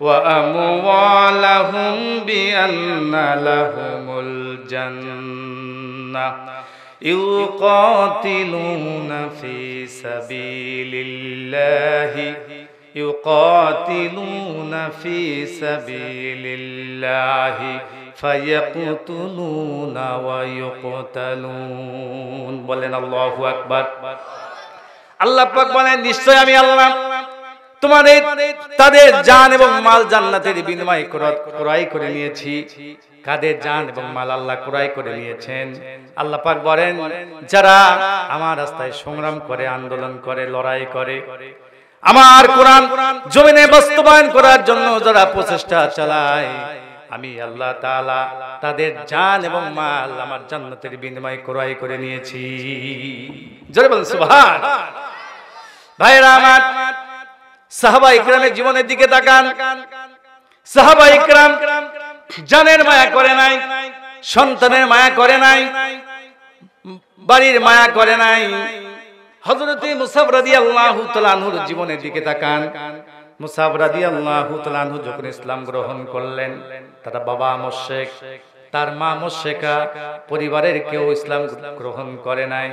ওয়া আমওয়ালাহুম বিআন্না লাহুমুল জান্নাহ ইউকাতিলুনা ফি সাবিলিল্লাহি ইউকাতিলুনা ফি সাবিলিল্লাহি ফায়াকতুলুনা ওয়া ইউকতালুন। বলেন আল্লাহু আকবার। আল্লাহ পাক বলেন নিশ্চয় আমি আল্লাহ তোমাদের তাদের জান এবং মাল জান্নাতের বিনিময়ে ক্রয় করে নিয়েছি। কাদের জান এবং মাল আল্লাহ ক্রয় করে নিয়েছেন? আল্লাহ পাক বলেন যারা আমার রাস্তায় সংগ্রাম করে, আন্দোলন করে, লড়াই করে, আমার কোরআন জমিনে বাস্তবায়ন করার জন্য যারা প্রচেষ্টা চালায়, আমি আল্লাহ তাআলা তাদের জান এবং মাল আমার জান্নাতের বিনিময়ে ক্রয় করে নিয়েছি। জোরে বলেন সুবহানাল্লাহ। ভাইরা আমার, সাহাবা ইকরামের জীবনের দিকে তাকান। সাহাবা ইকরাম জানের মায়া করে নাই, সন্তানের মায়া করে নাই, বাড়ির মায়া করে নাই। হযরত মুসাব রাদিয়াল্লাহু তাআলা আনহুর জীবনের দিকে তাকান। মুসাব রাদিয়াল্লাহু তাআলা আনহু যখন ইসলাম গ্রহণ করলেন, তার বাবা মুশরিক, তার মা মুশরিকা, পরিবারের কেউ ইসলাম গ্রহণ করে নাই।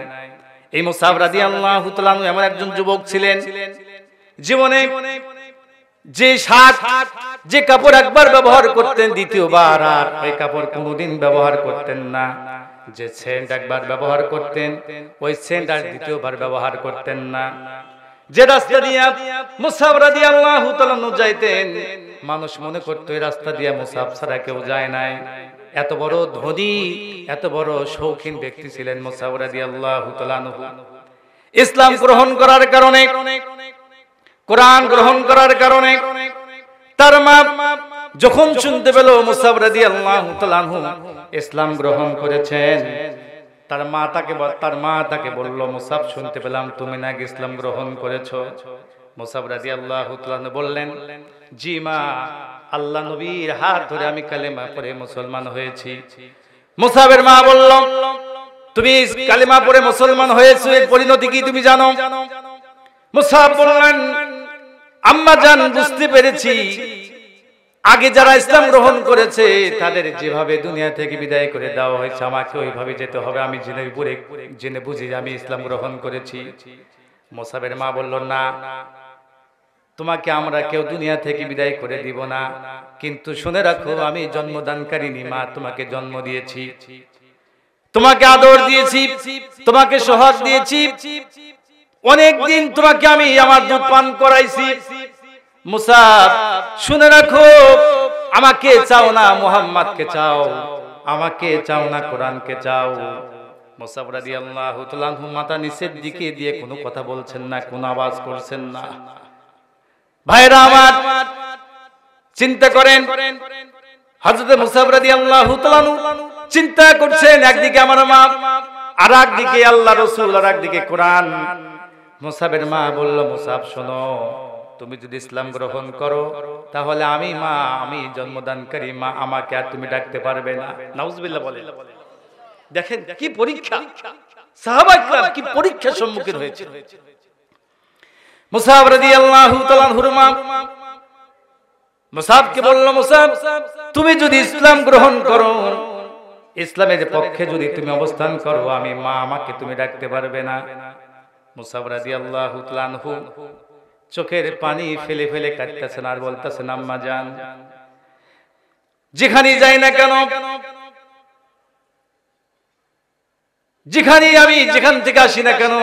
এই মুসাব রাদিয়াল্লাহু তাআলা আনহু এমন একজন যুবক ছিলেন, জীবনে যে যে কাপড় একবার ব্যবহার করতেন, দ্বিতীয়বার আর ওই কাপড় কোনোদিন ব্যবহার করতেন না। যে সেন্ট একবার ব্যবহার করতেন, ওই সেন্ট আর দ্বিতীয়বার ব্যবহার করতেন না। যে রাস্তা দিয়ে মুসাব রাদিয়াল্লাহু তাআলা যাইতেন, মানুষ মনে করত এই রাস্তা দিয়ে মুসাব ছাড়া কেউ যায় নাই। এত বড় ধনী, এত বড় শৌখিন ব্যক্তি ছিলেন মুসাব রাদিয়াল্লাহু তাআলা। ইসলাম গ্রহণ করার কারণে, কোরআন গ্রহণ করার কারণে তার মা যখন শুনতে পেল মুসাব রাদিয়াল্লাহু তাআলা ইসলাম গ্রহণ করেছেন, তার মা তাকে বলল, মুসাব শুনতে পেলাম তুমি নাকি ইসলাম গ্রহণ করেছো। মুসাব রাদিয়াল্লাহু তাআলা বললেন, জি মা, আল্লাহ নবীর হাত ধরে আমি কালেমা পড়ে মুসলমান হয়েছি। মুসাবের মা বলল, তুমি কালেমা পড়ে মুসলমান হয়েছো, এর পরিণতি কি তুমি জানো? মুসাব বললেন, আম্মা জান, বুঝতে পেরেছি আগে যারা ইসলাম গ্রহণ করেছে তাদের যেভাবে দুনিয়া থেকে বিদায় করে দেওয়া হয়েছে আমাকে ওইভাবে যেতে হবে। আমি জেনে বুঝি আমি ইসলাম গ্রহণ করেছি। মুসাবের মা বলল, না, তোমাকে আমরা কেউ দুনিয়া থেকে বিদায় করে দিব না, কিন্তু শুনে রাখো আমি জন্মদানকারিনী মা, তোমাকে জন্ম দিয়েছি, তোমাকে আদর দিয়েছি, তোমাকে সোহাগ দিয়েছি, অনেক দিন তোমাকে আমি আমার দুধ পান করাইছি। মুসাব, শুনে রাখো, আমাকে চাও না মুহাম্মদকে চাও, আমাকে চাও না কোরআনকে চাও। মুসাব রাদিয়াল্লাহু তাআলা আনহু মাথা নিচের দিকে দিয়ে কোনো কথা বলছেন না, কোনো আওয়াজ করছেন না। ভাইরা আমার, চিন্তা করেন, হযরত মুসাব রাদিয়াল্লাহু তাআলা চিন্তা করছেন, একদিকে আমার মা, আর একদিকে আল্লাহ রাসূল, আর একদিকে কোরআন। মুসাবের মা বলল, মুসাব শোনো, তুমি যদি ইসলাম গ্রহণ করো তাহলে আমি মা, আমি জন্মদানকারী মা, আমাকে আর তুমি ডাকতে পারবে না। নাউজুবিল্লাহ বলে। দেখেন কি পরীক্ষা, সাহাবায়ে কেরাম কি পরীক্ষার সম্মুখীন হয়েছে। মুসাব রাদিয়াল্লাহু তাআলা আনহুর মা মুসাবকে বলল, মুসাব, তুমি যদি ইসলাম গ্রহণ করো, ইসলামের পক্ষে যদি তুমি অবস্থান করো, আমি মা, আমাকে তুমি ডাকতে পারবে না। মুসাব রাদিয়াল্লাহু তাআলা আনহু চোখের পানি ফেলে ফেলে কাঁদতেছেন আর বলতেছেন, আম্মা জান, যেখানে যাই না কেন, যেখানে আমি যেখান থেকে আসি না কেন,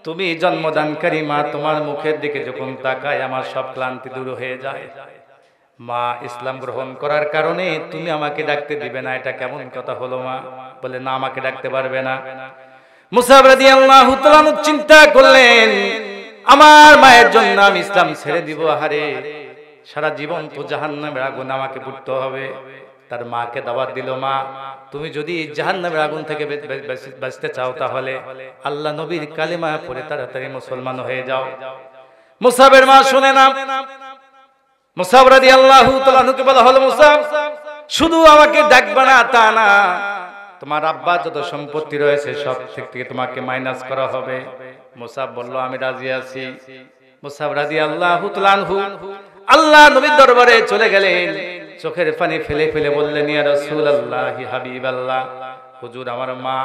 তুমি জন্মদানকারী মা, তোমার মুখের দিকে যখন তাকাই আমার সব ক্লান্তি দূর হয়ে যায়। মা, ইসলাম গ্রহণ করার কারণে তুমি আমাকে ডাকতে দিবে না, এটা কেমন কথা হলো মা? বলে, না, আমাকে ডাকতে পারবে না। মুসাব রাদিয়াল্লাহু তাআলা চিন্তা করলেন, আমার মায়ের জন্য আমি ইসলাম ছেড়ে দিব, আহারে সারা জীবন তো জাহান্নামের আগুন আমাকে পুড়তে হবে। তার মাকে দাওয়াত দিল, মা, তুমি যদি জাহান্নামের আগুন থেকে বাঁচতে চাও তাহলে আল্লাহ নবীর কালিমা পড়ে তাড়াতাড়ি মুসলমান হয়ে যাও। মুসাবের মা শুনে না। মুসাব রাদিয়াল্লাহু তাআলা আনহুকে বলা হলো, মুসাব, শুধু আমাকে ডাকবে না তা না, তোমার আব্বা যত সম্পত্তি রয়েছে সব থেকে তোমাকে মাইনাস করা হবে। মুসাব বলল, আমি রাজি আছি। মুসাব রাদিয়াল্লাহু তাআলা আনহু আল্লাহ নবীর দরবারে চলে গেলেন, চোখের পানি ফেলে ফেলে বললেন, ইয়া রাসূলুল্লাহ, হাবিবাল্লাহ, হুজুর, আমার মা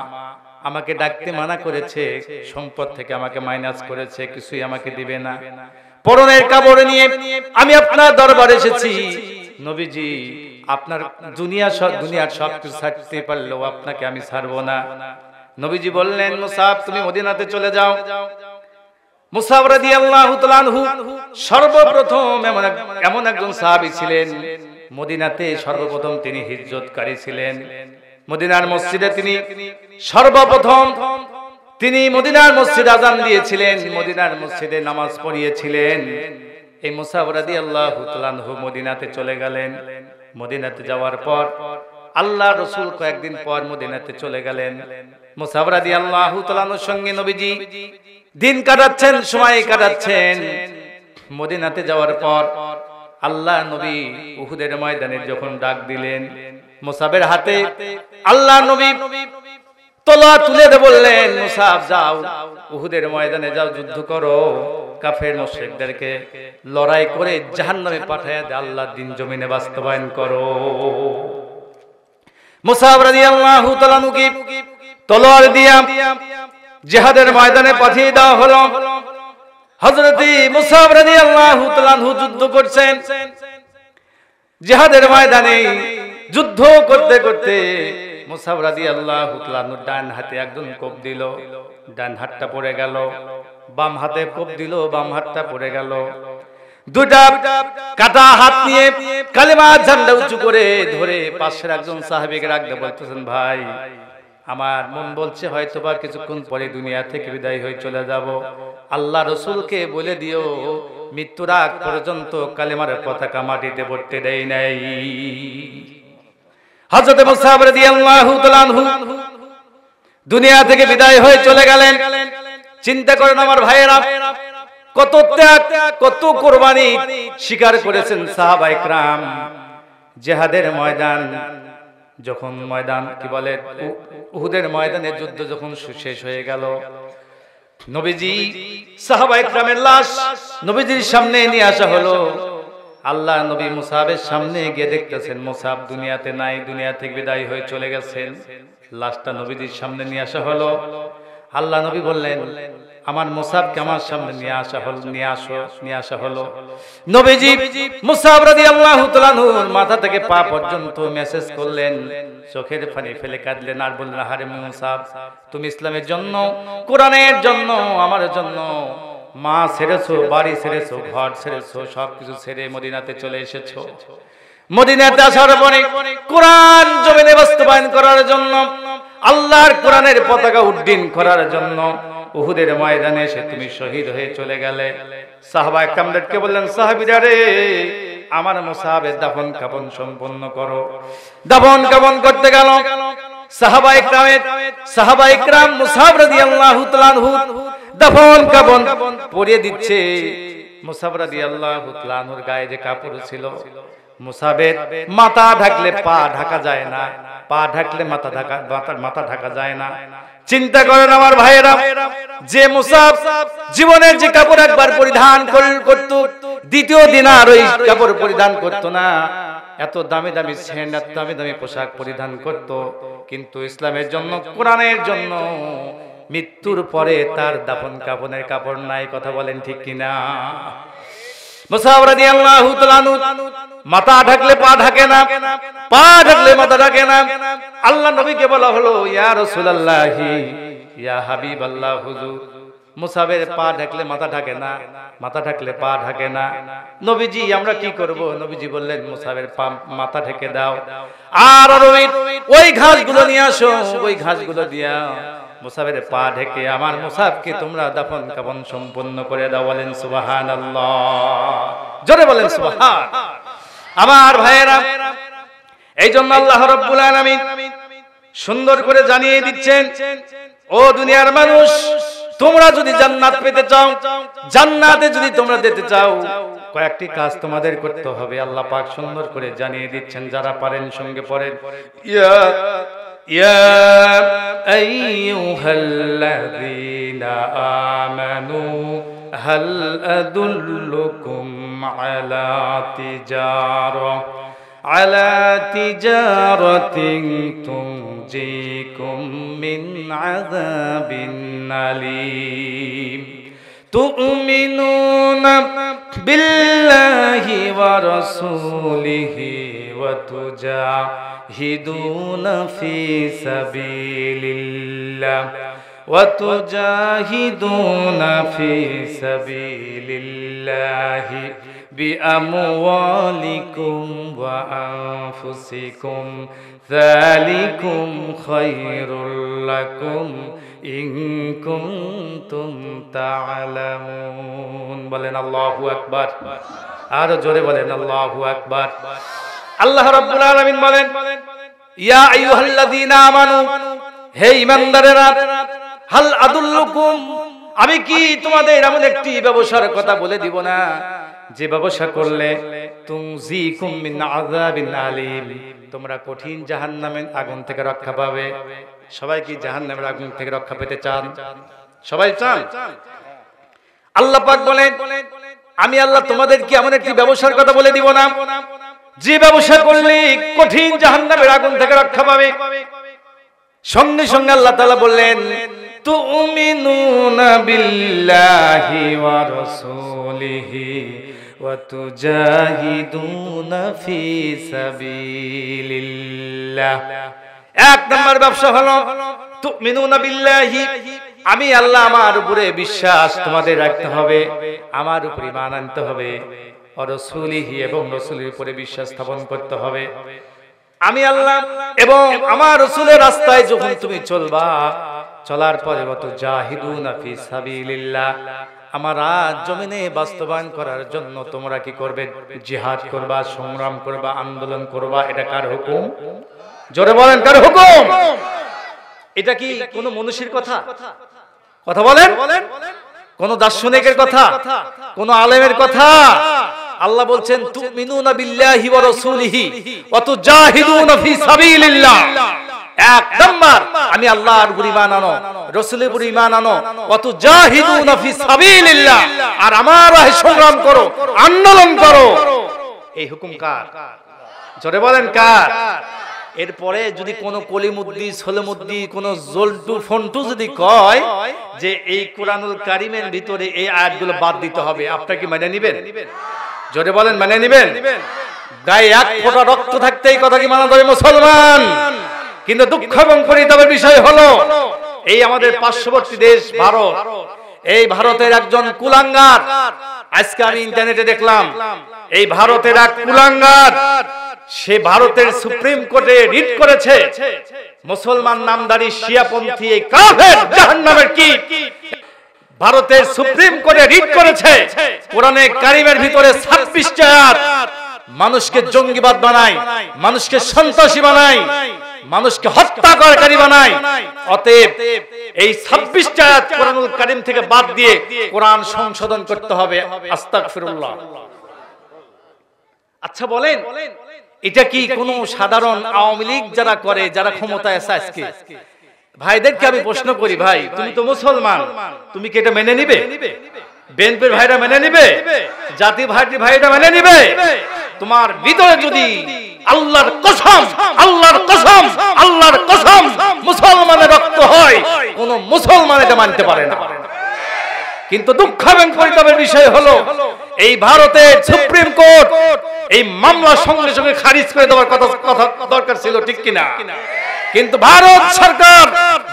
আমাকে ডাকতে মানা করেছে, সম্পদ থেকে আমাকে মাইনাস করেছে, কিছুই আমাকে দিবে না। পরনের কাপড় নিয়ে আমি আপনার দরবারে এসেছি। নবীজি, আপনার দুনিয়ার সব কিছু ছাড়তে পারলেও আপনাকে আমি ছাড়বো না। নবীজি বললেন, মুসাব, তুমি মদিনাতে চলে যাও। মুসাব রাদিয়াল্লাহু তাআলা আনহু সর্বপ্রথম এমন একজন সাহাবী ছিলেন, মদিনাতে সর্বপ্রথম তিনি হিজরতকারী ছিলেন। মদিনার মসজিদে তিনি সর্বপ্রথম মদিনার মসজিদে আযান দিয়েছিলেন, মদিনার মসজিদে নামাজ পড়িয়েছিলেন। এই মুসাব রাদিয়াল্লাহু তাআলা আনহু মদিনাতে চলে গেলেন। মদিনাতে যাওয়ার পর আল্লাহ রাসূল কয়েকদিন পর মদিনাতে চলে গেলেন। মুসাব রাদিয়াল্লাহু তাআলা আনহুর সঙ্গে নবীজি দিন কাটাচ্ছেন, সময় কাটাচ্ছেন। মদিনাতে যাওয়ার পর আল্লাহ নবী উহুদের ময়দানে যখন ডাক দিলেন, মুসাবের হাতে আল্লাহ নবী তলোয়ার তুলে দিয়ে বললেন, মুসাব, যাও উহুদের ময়দানে যাও, যুদ্ধ করো, কাফের মুশরিকদেরকে লড়াই করে জাহান্নামে পাঠায় দে, আল্লাহর দ্বীন জমিনে বাস্তবায়ন করো। মুসাব রাদিয়াল্লাহু তাআলা আনহুকে তলোয়ার দিয়া জিহাদের ময়দানে পাঠিয়ে দেওয়া হলো। হযরত মুসাব রাদিয়াল্লাহু তাআলা আনহু যুদ্ধ করছেন। জিহাদের ময়দানে যুদ্ধ করতে করতে মুসাব রাদিয়াল্লাহু তাআলা আনহু ডান হাতে একজন কোপ দিল, ডান হাতটা পড়ে গেল। বাম হাতে কোপ দিল, বাম হাতটা পড়ে গেল। দুইটা কাটা হাত নিয়ে কালেমার ঝান্ডা উঁচু করে ধরে পাশের একজন সাহাবীকে রাখতে বলতেছেন, ভাই, আমার মন বলছে হয়তো বা কিছুক্ষণ পরে দুনিয়া থেকে বিদায় হয়ে চলে যাব। আল্লাহ রাসূলকে বলে দিও মৃত্যুর আগ পর্যন্ত কালেমার পতাকা মাটিতে পড়তে দেয় নাই। হযরত মুসাব রাদিয়াল্লাহু তাআলা আনহু দুনিয়া থেকে বিদায় হয়ে চলে গেলেন। চিন্তা করেন আমার ভাইয়েরা, কত ত্যাগ, কত কুরবানি স্বীকার করেছেন সাহাবায়ে কেরাম। জিহাদের ময়দান যখন উহুদের ময়দানে যুদ্ধ যখন শেষ হয়ে গেল, নবীজি সাহাবায়ে কেরামের লাশ নবীজির সামনে নিয়ে আসা হলো। আল্লাহ নবী মুসাবের সামনে গিয়ে দেখতেছেন মুসাব দুনিয়াতে নাই, দুনিয়া থেকে বিদায় হয়ে চলে গেছেন। লাশটা নবীজির সামনে নিয়ে আসা হলো। আল্লাহ নবী বললেন, আমার মুসাবকে আমার সামনে নিয়ে আসা হলো। নবীজি মুসাব রাদিয়াল্লাহু তাআলা আনহুর মাথা থেকে পা পর্যন্ত মেসেজ করলেন, চোখের পানি ফেলে কাঁদলেন আর বললেন, আরে মুসাব, তুমি ইসলামের জন্য, কোরআনের জন্য, আমার জন্য মা ছেড়েছো, বাড়ি ছেড়েছো, ঘর ছেড়েছো, সবকিছু ছেড়ে মদিনাতে চলে এসেছো। মদিনাতে আসার পরে কোরআন জমিনে বাস্তবায়ন করার জন্য, আল্লাহর কোরআনের পতাকা উড্ডীন করার জন্য উহুদের ময়দানে এসে তুমি শহীদ হয়ে চলে গেলে। সাহাবায়ে কেরামদেরকে বললেন, সাহাবীরা রে, আমার মুসাবের দাফন কাফন সম্পন্ন করো। দাফন কাফন করতে গেল সাহাবায়ে কেরাম মুসাব রাদিয়াল্লাহু তাআলা আনহু দাফন কাফন পরিয়ে দিচ্ছে। মুসাব রাদিয়াল্লাহু তাআলা আনহুর গায়ে যে কাপড় ছিল, মুসাবের মাথা ঢাকলে পা ঢাকা যায় না, পা ঢাকলে মাথা ঢাকা যায় না। চিন্তা করেন আমার ভাইয়েরা, যে মুসাব জীবনের যে কাপড় একবার পরিধান করত, দ্বিতীয় দিন আর ওই কাপড় পরিধান করত না। এত দামি দামি সেন্ট, এত দামি দামি পোশাক পরিধান করত, কিন্তু ইসলামের জন্য, কোরআনের জন্য মৃত্যুর পরে তার দাফন কাফনের কাপড় নাই। কথা বলেন ঠিক কিনা? মুসাব রাদিয়াল্লাহু তাআলা আনহু মাথা ঢাকলে পা ঢাকে না, পা ঢাকলে মাথা ঢাকে না। আল্লাহ নবীকে বলা হলো, ইয়া রাসূলুল্লাহি, ইয়া হাবিবাল্লাহ, হুজুর মুসাবের পা ঢাকলে মাথা ঢাকে না, মাথা ঢাকলে পা ঢাকে না, নবীজি আমরা কি করব? নবীজি বললেন, মুসাবের পা মাথা ঢেকে দাও, আর ওই ঘাসগুলো নিয়ে আসো, ওই ঘাসগুলো দিয়া মুসাবের পা ঢেকে আমার মুসাবকে তোমরা দাফন কাফন সম্পন্ন করে দাও। বলেন সুবহানাল্লাহ, জোরে বলেন সুবহান। আমার ভাইয়েরা, এই জন্য আল্লাহ রাব্বুল আলামিন সুন্দর করে জানিয়ে দিচ্ছেন, ও দুনিয়ার মানুষ, তোমরা যদি জান্নাত পেতে চাও, জান্নাতে যদি তোমরা যেতে চাও, কয়েকটি কাজ তোমাদের করতে হবে। আল্লাহ পাক সুন্দর করে জানিয়ে দিচ্ছেন, যারা পারেন সঙ্গে পড়েন। ইয়া আইয়ুহাল্লাযীনা আমানু হাল আদুল্লুকুম আলা তিজারাতিন তুনজিকুম মিন আযাবিন আলীম তুমিনুনা বিল্লাহি ওয়া রাসূলিহি ওয়া তুজাহিদুনা ফি সাবিলিল্লাহ বিআমওয়ালিকুম ওয়া আনফুসিকুম যালিকুম খায়রুল লাকুম ইন কুনতুম তা'লামুন। বলেন আল্লাহু আকবার, আর জোরে বলেন আল্লাহু আকবার। আল্লাহ রাব্বুল আলামিন বলেন, ইয়া আইয়ুহাল্লাযীনা আমানু, হে ঈমানদারেরা, হাল আদুল্লুকুম, আমি কি তোমাদের এমন একটি ব্যবসার কথা বলে দিব না, যে ব্যবসা করলে তুনজিকুম মিন আযাবিন আলীম, তোমরা কঠিন জাহান্নামের আগুন থেকে রক্ষা পাবে। সবাই কি জাহান্নামের আগুন থেকে রক্ষা পেতে চান? সবাই চান? আল্লাহ পাক বলেন, আমি আল্লাহ তোমাদের কি এমন একটি ব্যবসার কথা বলে দিব না, যে ব্যবসা করলে কঠিন জাহান্নামের আগুন থেকে রক্ষা পাবে। সঙ্গে সঙ্গে আল্লাহ তাআলা বললেন, তুমিনুনা বিল্লাহি ওয়া রাসূলিহি ওয়া তুজাহিদুনা ফি সাবিলিল্লাহ। এক নম্বর ব্যবসা হলো তুমিনুনা বিল্লাহি, আমি আল্লাহ, আমার উপরে বিশ্বাস তোমাদের রাখতে হবে, আমার উপরে ঈমান আনতে হবে, ওয়া রাসূলিহি, এবং রাসূলের উপরে বিশ্বাস স্থাপন করতে হবে। আমি আল্লাহ এবং আমার রাসূলের রাস্তায় যখন তুমি চলবা, চলার পরে ওয়া তুজাহিদুনা ফি সাবিলিল্লাহ, আমার জমিনে বাস্তবায়ন করার জন্য তোমরা কি করবে? জিহাদ করবা, সংগ্রাম করবা, আন্দোলন করবা। এটা কার হুকুম? জোরে বলেন, কার হুকুম? এটা কি কোন মনীষীর কথা? কথা বলেন, কোন দার্শনিকের কথা, কোন আলেমের কথা? আল্লাহ বলছেন, তুমিনুনা বিল্লাহি ওয়া রাসূলিহি ওয়া তুজাহিদুনা ফি সাবিলিল্লাহ। এক নাম্বার, আমি আল্লাহর উপর ঈমান আনো, রাসূলের উপর ঈমান আনো, ওয়া তুজাহিদুনা ফি সাবিলিল্লাহ, আর আমার রাহে সংগ্রাম করো, আন্দোলন করো। এই হুকুম কার? জোরে বলেন কার? এরপরে যদি কোনো কলিমুদ্দি সলিমুদ্দি কোনো জলটু ফন্টু যদি কয় যে এই কোরআনুল কারীমের ভিতরে এই আয়াতগুলো বাদ দিতে হবে, আপনারা কি মেনে নেবেন? জোরে বলেন, মেনে নেবেন? গায়ে এক ফোঁটা রক্ত থাকতে এই কথা কি মানা যাবে মুসলমান? কিন্তু দুঃখ এবং পরিতাপের বিষয় হলো এই আমাদের পার্শ্ববর্তী দেশ ভারত, এই ভারতের একজন কুলাঙ্গার, আজকে আমি ইন্টারনেটে দেখলাম এই ভারতের এক কুলাঙ্গার, সে ভারতের সুপ্রিম কোর্টে রিট করেছে মুসলমান নামধারী শিয়াপন্থী এই কাফের জাহান্নামের কি ভারতের সুপ্রিম কোর্টে রিট করেছে কোরআনে কারীমের ভিতরে 26 আয়াত মানুষকে জঙ্গিবাদ বানায়, মানুষকে সন্ত্রাসী বানায়, মানুষকে হত্যাকারী বানায়। অতএব এই 26 আয়াত কোরআনুল কারীম থেকে বাদ দিয়ে কোরআন সংশোধন করতে হবে। আস্তাগফিরুল্লাহ। আচ্ছা বলেন, এটা কি কোনো সাধারণ আওয়ামী লীগ যারা করে, যারা ক্ষমতায় আছে আজকে, ভাইদেরকে আমি প্রশ্ন করি, ভাই তুমি তো মুসলমান, তুমি কি এটা মেনে নিবে? বিএনপির ভাইরা মেনে নিবে? জাতীয় পার্টির ভাইরা মেনে নিবে? তোমার ভিতরে যদি আল্লাহর কসম, আল্লাহর কসম, আল্লাহর কসম মুসলমানের রক্ত হয়, কোন মুসলমান এটা মানতে পারে না। কিন্তু দুঃখ এবং পরিতাপের বিষয় হলো এই ভারতের সুপ্রিম কোর্ট এই মামলা সঙ্গে সঙ্গে খারিজ করে দেওয়ার কথা দরকার ছিল, ঠিক কিনা? কিন্তু ভারত সরকার,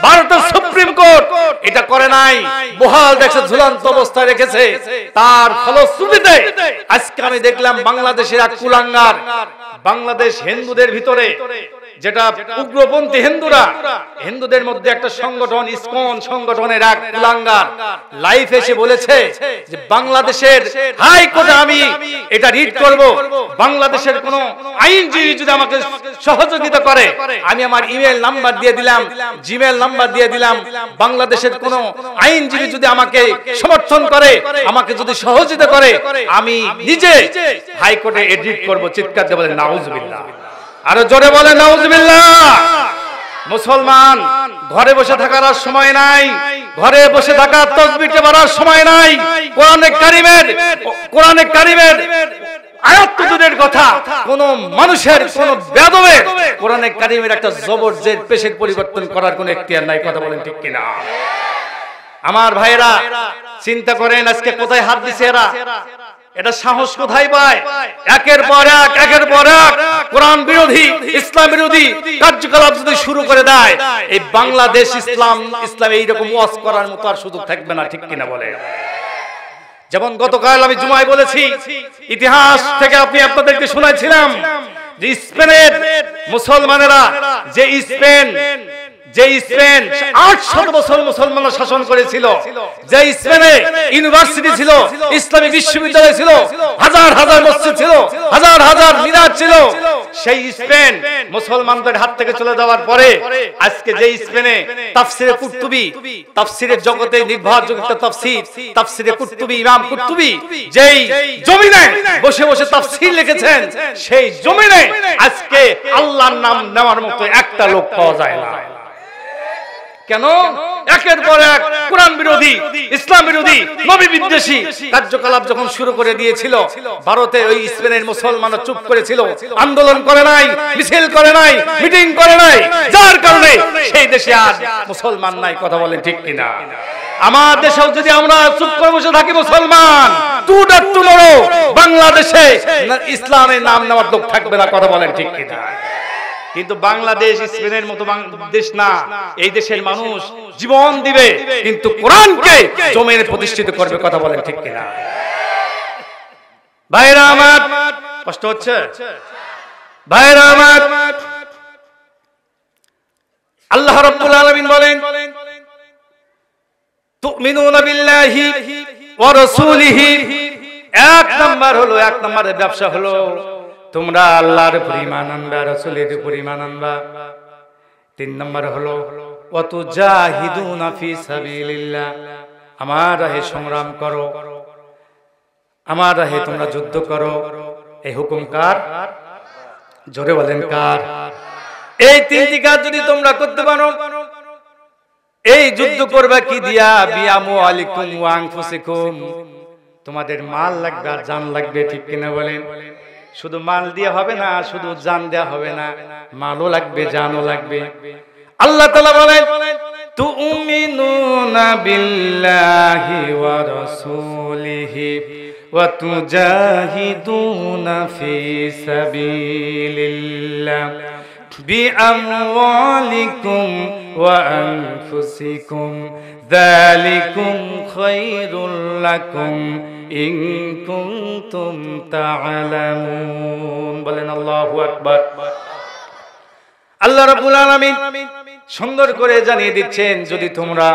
ভারতের সুপ্রিম কোর্ট এটা করে নাই, বহাল দেখে ঝুলন্ত অবস্থায় রেখেছে। তার ফলশ্রুতিতে আজকে আমি দেখলাম বাংলাদেশের এক কুলাঙ্গার, বাংলাদেশ হিন্দুদের ভিতরে যেটা উগ্রপন্থী হিন্দুরা, হিন্দুদের মধ্যে একটা সংগঠন ইসকন সংগঠনের এক কুলাঙ্গার লাইভ এসে বলেছে যে বাংলাদেশের হাইকোর্টে আমি এটা রিট করব, বাংলাদেশের কোন আইনজীবী যদি আমাকে সহযোগিতা করে, আমি আমার ইমেল নাম্বার দিয়ে দিলাম, জিমেল নাম্বার দিয়ে দিলাম, বাংলাদেশের কোন আইনজীবী যদি আমাকে সমর্থন করে, আমাকে যদি সহযোগিতা করে, আমি নিজে হাইকোর্টে রিট করব। চিৎকার দিয়ে বলেন নাউজুবিল্লাহ। আরো জোরে বলে নাউজুবিল্লাহ। মুসলমান ঘরে বসে থাকার আর সময় নাই, ঘরে বসে থাকার তাসবিহটা পড়ার সময় নাই। কোরআনে কারীমের আয়াত তুদের কথা কোন মানুষের, কোন বেয়াদবের কোরআনে কারীমের একটা জবর জের পেশের পরিবর্তন করার কোন এখতিয়ার নাই। কথা বলেন ঠিক কিনা? আমার ভাইরা চিন্তা করেন আজকে কোথায় হাত দিছে এরা, এটা সাহস কোথায় পায়? একের পর এক, একের পর এক কোরআন বিরোধী, ইসলাম বিরোধী কার্যকলাপ যদি শুরু করে দেয়, এই বাংলাদেশ ইসলাম এইরকম ওয়াজ করার মতো আর সুযোগ থাকবে না, ঠিক কিনা বলে? যেমন গতকাল আমি জুমায় বলেছি, ইতিহাস থেকে আপনাদেরকে শোনাইছিলাম যে স্পেনের মুসলমানেরা, যে স্পেন 800 বছর মুসলমানরা শাসন করেছিল, যে স্পেনে ইউনিভার্সিটি ছিল, ইসলামী বিশ্ববিদ্যালয় ছিল, হাজার হাজার মসজিদ ছিল, হাজার হাজার মিনার ছিল, সেই স্পেন মুসলমানদের হাত থেকে চলে যাওয়ার পরে আজকে যে স্পেনে তাফসিরে কুরতুবী, তাফসিরের জগতে নির্ভরযোগ্য তাফসিরে কুরতুবী, ইমাম কুরতুবী যেই জমিনে বসে বসে তাফসির লিখেছেন, সেই জমিনে আজকে আল্লাহর নাম নেওয়ার মতো একটা লোক পাওয়া যায় না। কেন? একের পর এক কোরআন বিরোধী, ইসলাম বিরোধী, নবী বিদ্বেষী কার্যকলাপ যখন শুরু করে দিয়েছিল, ভারতে ওই স্পেনের মুসলমানরা চুপ করেছিল, আন্দোলন করে নাই, মিছিল করে নাই, মিটিং করে নাই, যার কারণে সেই দেশে আর মুসলমান নাই। কথা বলেন ঠিক কিনা? আমার দেশেও যদি আমরা চুপ করে বসে থাকি মুসলমান, টুমরো বাংলাদেশে ইসলামের নাম নেওয়ার লোক থাকবে না। কথা বলেন ঠিক কিনা? কিন্তু বাংলাদেশ স্পেনের মতো দেশ না, এই দেশের মানুষ জীবন দিবে কিন্তু কোরআনকে জমিনে প্রতিষ্ঠিত করবে। কথা বলেন ঠিক কিনা? ভাইরা আমার, কষ্ট হচ্ছে? ভাইরা আমার, আল্লাহ রাব্বুল আলামিন বলেন তুমিনুনা বিল্লাহি ওয়া রাসূলিহি। এক নম্বরের ব্যবসা হলো তোমরা আল্লাহর উপর ঈমান আনবা, রাসূলের উপর ঈমান আনবা। 3 নম্বর হলো ওয়া তুজাহিদুনা ফি সাবিলিল্লাহ, আমার রাহে সংগ্রাম করো, আমার রাহে তোমরা যুদ্ধ করো। এই হুকুম কার? জোরে বলেন কার? এই তিনটি কাজ যদি তোমরা করতে পারো, এই যুদ্ধ করবা কি দিয়া? বিআমওয়ালিকুম ওয়া আনফুসিকুম, তোমাদের মাল লাগবে আর জান লাগবে, ঠিক কিনা বলেন? শুধু মাল দিয়ে হবে না, শুধু জান দেয়া হবে না, মালও লাগবে, জানও লাগবে। আল্লাহ তাআলা বলেন তুমিনুনা বিল্লাহি ওয়া রাসূলিহি ওয়া তুজাহিদুনা ফি সাবিলিল্লাহ বিআমওয়ালিকুম ওয়া আনফুসিকুম যালিকুম খায়রুল লাকুম ইন কুনতুম তা'লামুন। বলেন আল্লাহু আকবার। আল্লাহ রাব্বুল আলামিন সুন্দর করে জানিয়ে দিচ্ছেন, যদি তোমরা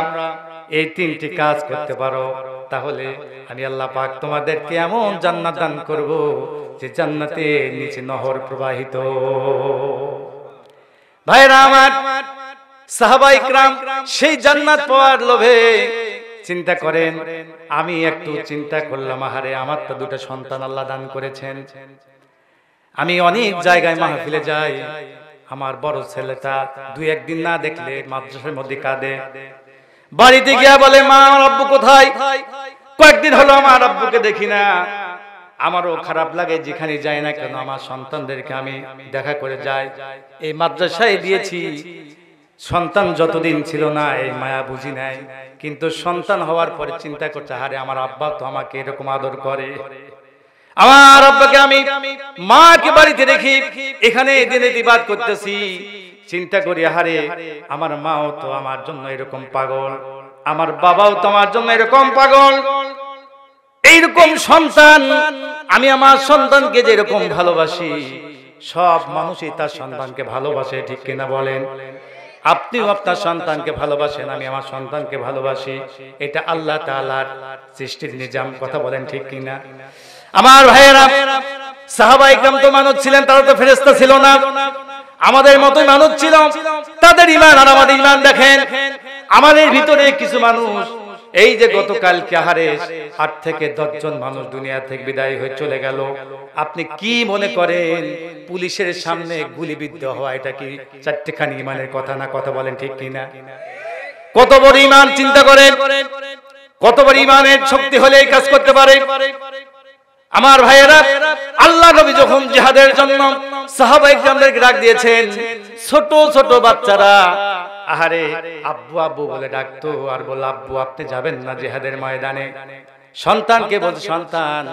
এই তিনটি কাজ করতে পারো তাহলে আমি আল্লাহ পাক তোমাদেরকে এমন জান্নাত দান করব যে জান্নাতের নিচে নহর প্রবাহিত। ভাইরা আমার, সাহাবায়ে ইকরাম সেই জান্নাত পাওয়ার লোভে চিন্তা করেন। আমি একটু চিন্তা করলাম, আহারে আমার তো দুটো সন্তান আল্লাহ দান করেছেন। আমি অনেক জায়গায় মাহফিলে যাই, আমার বড় ছেলেটা দুই একদিন না দেখলে মাদ্রাসার মধ্যে কাঁদে। বাড়িতে গিয়া বলে, মা আমার আব্বু কোথায়? কয়েকদিন হলো আমার আব্বুকে দেখি না। আমারও খারাপ লাগে, যেখানে যাই না কেন আমার সন্তানদেরকে আমি দেখা করে যাই। এই মাদ্রাসায় দিয়েছি, সন্তান যতদিন ছিল না এই মায়া বুঝি নাই, কিন্তু সন্তান হওয়ার পরে চিন্তা করছে, আরে আমার আব্বা তো আমাকে এরকম আদর করে। আমার আব্বাকে আমি মাকে বাড়িতে রেখে এখানে দিনে দিবাদ করতেছি, চিন্তা করি আহারে আমার মাও তো আমার জন্য এরকম পাগল, আমার বাবাও তো আমার জন্য এরকম পাগল। এইরকম সন্তান, আমি আমার সন্তানকে যেরকম ভালোবাসি, সব মানুষই তার সন্তানকে ভালোবাসে, ঠিক কিনা বলেন? আপনিও আপনার সন্তানকে ভালোবাসেন, আমি আমার সন্তানকে ভালোবাসি। এটা আল্লাহ তাআলার সৃষ্টির নিজাম, কথা বলেন ঠিক কিনা? আমার ভাইয়েরা, সাহাবায়ে ইকরাম তো মানুষ ছিলেন, তারা তো ফেরেশতা ছিল না, আমাদের মতোই মানুষ ছিল। তাদের ঈমান আর আমাদের ঈমান দেখেন। আমাদের ভিতরে কিছু মানুষ, এই যে গতকালকে আহারে 8 থেকে 10 জন মানুষ দুনিয়া থেকে বিদায় হয়ে চলে গেল। আপনি কি মনে করেন পুলিশের সামনে গুলিবিদ্ধ হওয়া এটা কি চারটিখানি ঈমানের কথা না? কথা বলেন ঠিক কিনা? কত বড় ঈমান চিন্তা করেন, কত বড় ঈমানের শক্তি হলে এই কাজ করতে পারে। আমার ভাইয়েরা, আল্লাহ নবী যখন জিহাদের জন্য সাহাবায়ে ইকরামদেরকে ডাক দিয়েছেন, ছোট ছোট বাচ্চারা আহারে আব্বু আব্বু বলে ডাকতো, আর বলল, আব্বু আপনি যাবেন না জিহাদের ময়দানে? সন্তানকে বলছে, সন্তান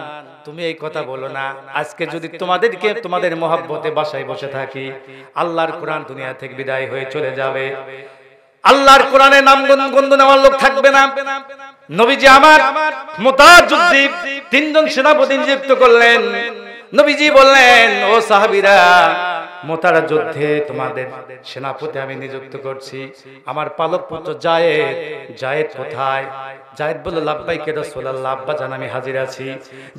তুমি এই কথা বলো না, আজকে যদি তোমাদেরকে তোমাদের মহব্বতে বাসায় বসে থাকি, আল্লাহর কোরআন দুনিয়া থেকে বিদায় হয়ে চলে যাবে, আল্লাহর কোরআনের নাম গন্ধ নেওয়ার লোক থাকবে না। নবীজি আমার মুতার যুদ্ধে 3 জন সেনাপতি নিযুক্ত করলেন। নবীজি বললেন, ও সাহাবীরা, মুতার যুদ্ধে তোমাদের সেনাপতি আমি নিযুক্ত করছি, আমার পালক পুত্র জায়েদ। জায়েদ কোথায়? জায়েদ বলল, লাব্বাইকে রাসূলুল্লাহ, আব্বা জান আমি হাজির আছি।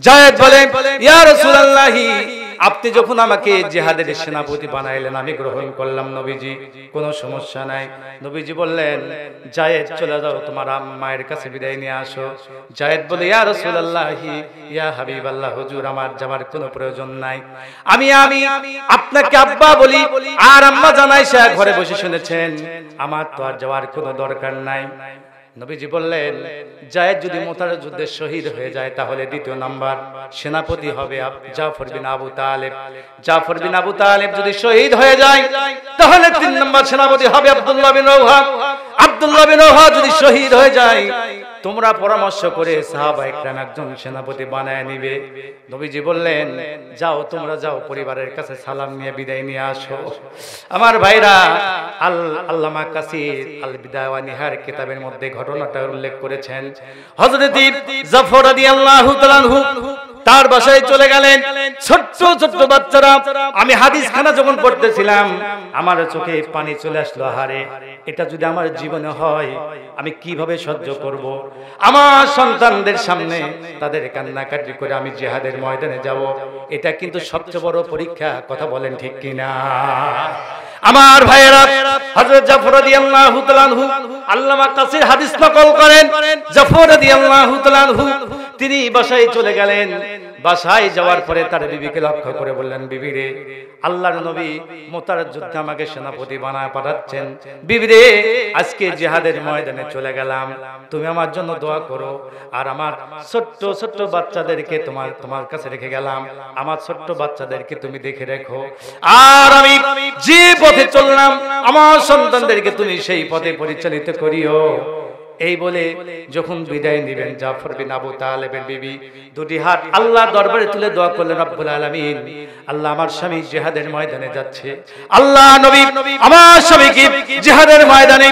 জায়েদ বলে, ইয়া রাসূলুল্লাহি, আপনি যখন আমাকে জিহাদের সেনাপতি বানাইলেন আমি গ্রহণ করলাম নবীজি, কোনো সমস্যা নাই। নবীজি বললেন, জায়েদ চলে যাও, তোমার মায়ের কাছে বিদায় নিয়ে আসো। জায়েদ বলে, ইয়া রাসূলুল্লাহি, ইয়া হাবিবাল্লাহ, হুজুর আমার যাওয়ার কোনো প্রয়োজন নাই, আমি আপনাকে আব্বা বলি আর আম্মা জানাই সে ঘরে বসে শুনেছেন, আমার তো আর যাওয়ার কোনো দরকার নাই। নবীজি বললেন, জায়েদ যদি মুতার যুদ্ধে শহীদ হয়ে যায় তাহলে দ্বিতীয় নাম্বার সেনাপতি হবে জাফর বিন আবু তালেব। জাফর বিন আবু তালেব যদি শহীদ হয়ে যায় তাহলে 3 নম্বর সেনাপতি হবে আব্দুল্লাহ বিন রওহা। আব্দুল্লাহ বিন রওহা যদি শহীদ হয়ে যায়, তোমরা পরামর্শ করে সাহাবায়ে ইকরাম একজন সেনাপতি বানায় নিবে। নবীজি বললেন, যাও তোমরা যাও, পরিবারের কাছে সালাম নিয়ে বিদায় নিয়ে আসো। আমার ভাইরা, আল্লামা কাসির আল বিদায়া ওয়া নিহার কিতাবের মধ্যে ঘটনাটা উল্লেখ করেছেন। হযরত জাফর রাদিয়াল্লাহু তাআলা আনহু তার বাসায় চলে গেলেন, ছোট্ট ছোট্ট বাচ্চারা। আমি হাদিসখানা যখন পড়তেছিলাম আমার চোখে পানি চলে আসলো, আহারে এটা যদি আমার জীবনে হয় আমি কিভাবে সহ্য করব? আমার সন্তানদের সামনে তাদের কান্নাকাটি করে আমি জিহাদের ময়দানে যাব, এটা কিন্তু সবচেয়ে বড় পরীক্ষা, কথা বলেন ঠিক কিনা? আমার ভাইয়েরা, হযরত জাফর রাদিয়াল্লাহু তাআলা আনহু, আল্লামা কাসির হাদিস নকল করেন, জাফর রাদিয়াল্লাহু তাআলা আনহু তিনি বাসায় চলে গেলেন। বাসায় যাওয়ার পরে তার বিবিকে লক্ষ্য করে বললেন, বিবি রে, আল্লাহর নবী মুতার যুদ্ধে আমাকে সেনাপতি বানায় পাঠাচ্ছেন। বিবি রে, আজকে জিহাদের ময়দানে চলে গেলাম, তুমি আমার জন্য দোয়া করো। আর আমার ছোট্ট ছোট্ট বাচ্চাদেরকে তোমার কাছে রেখে গেলাম, আমার ছোট্ট বাচ্চাদেরকে তুমি দেখে রেখো। আর আমি যে পথে চললাম আমার সন্তানদেরকে তুমি সেই পথে পরিচালিত করিও। এই বলে যখন বিদায় নেবেন জাফর বিন আবু তালেবের বিবি দুটি হাত আল্লাহর দরবারে তুলে দোয়া করলেন, রব্বুল আলামিন, আল্লাহ আমার স্বামী জিহাদের ময়দানে যাচ্ছে, আল্লাহ নবী আমার স্বামীকে জিহাদের ময়দানে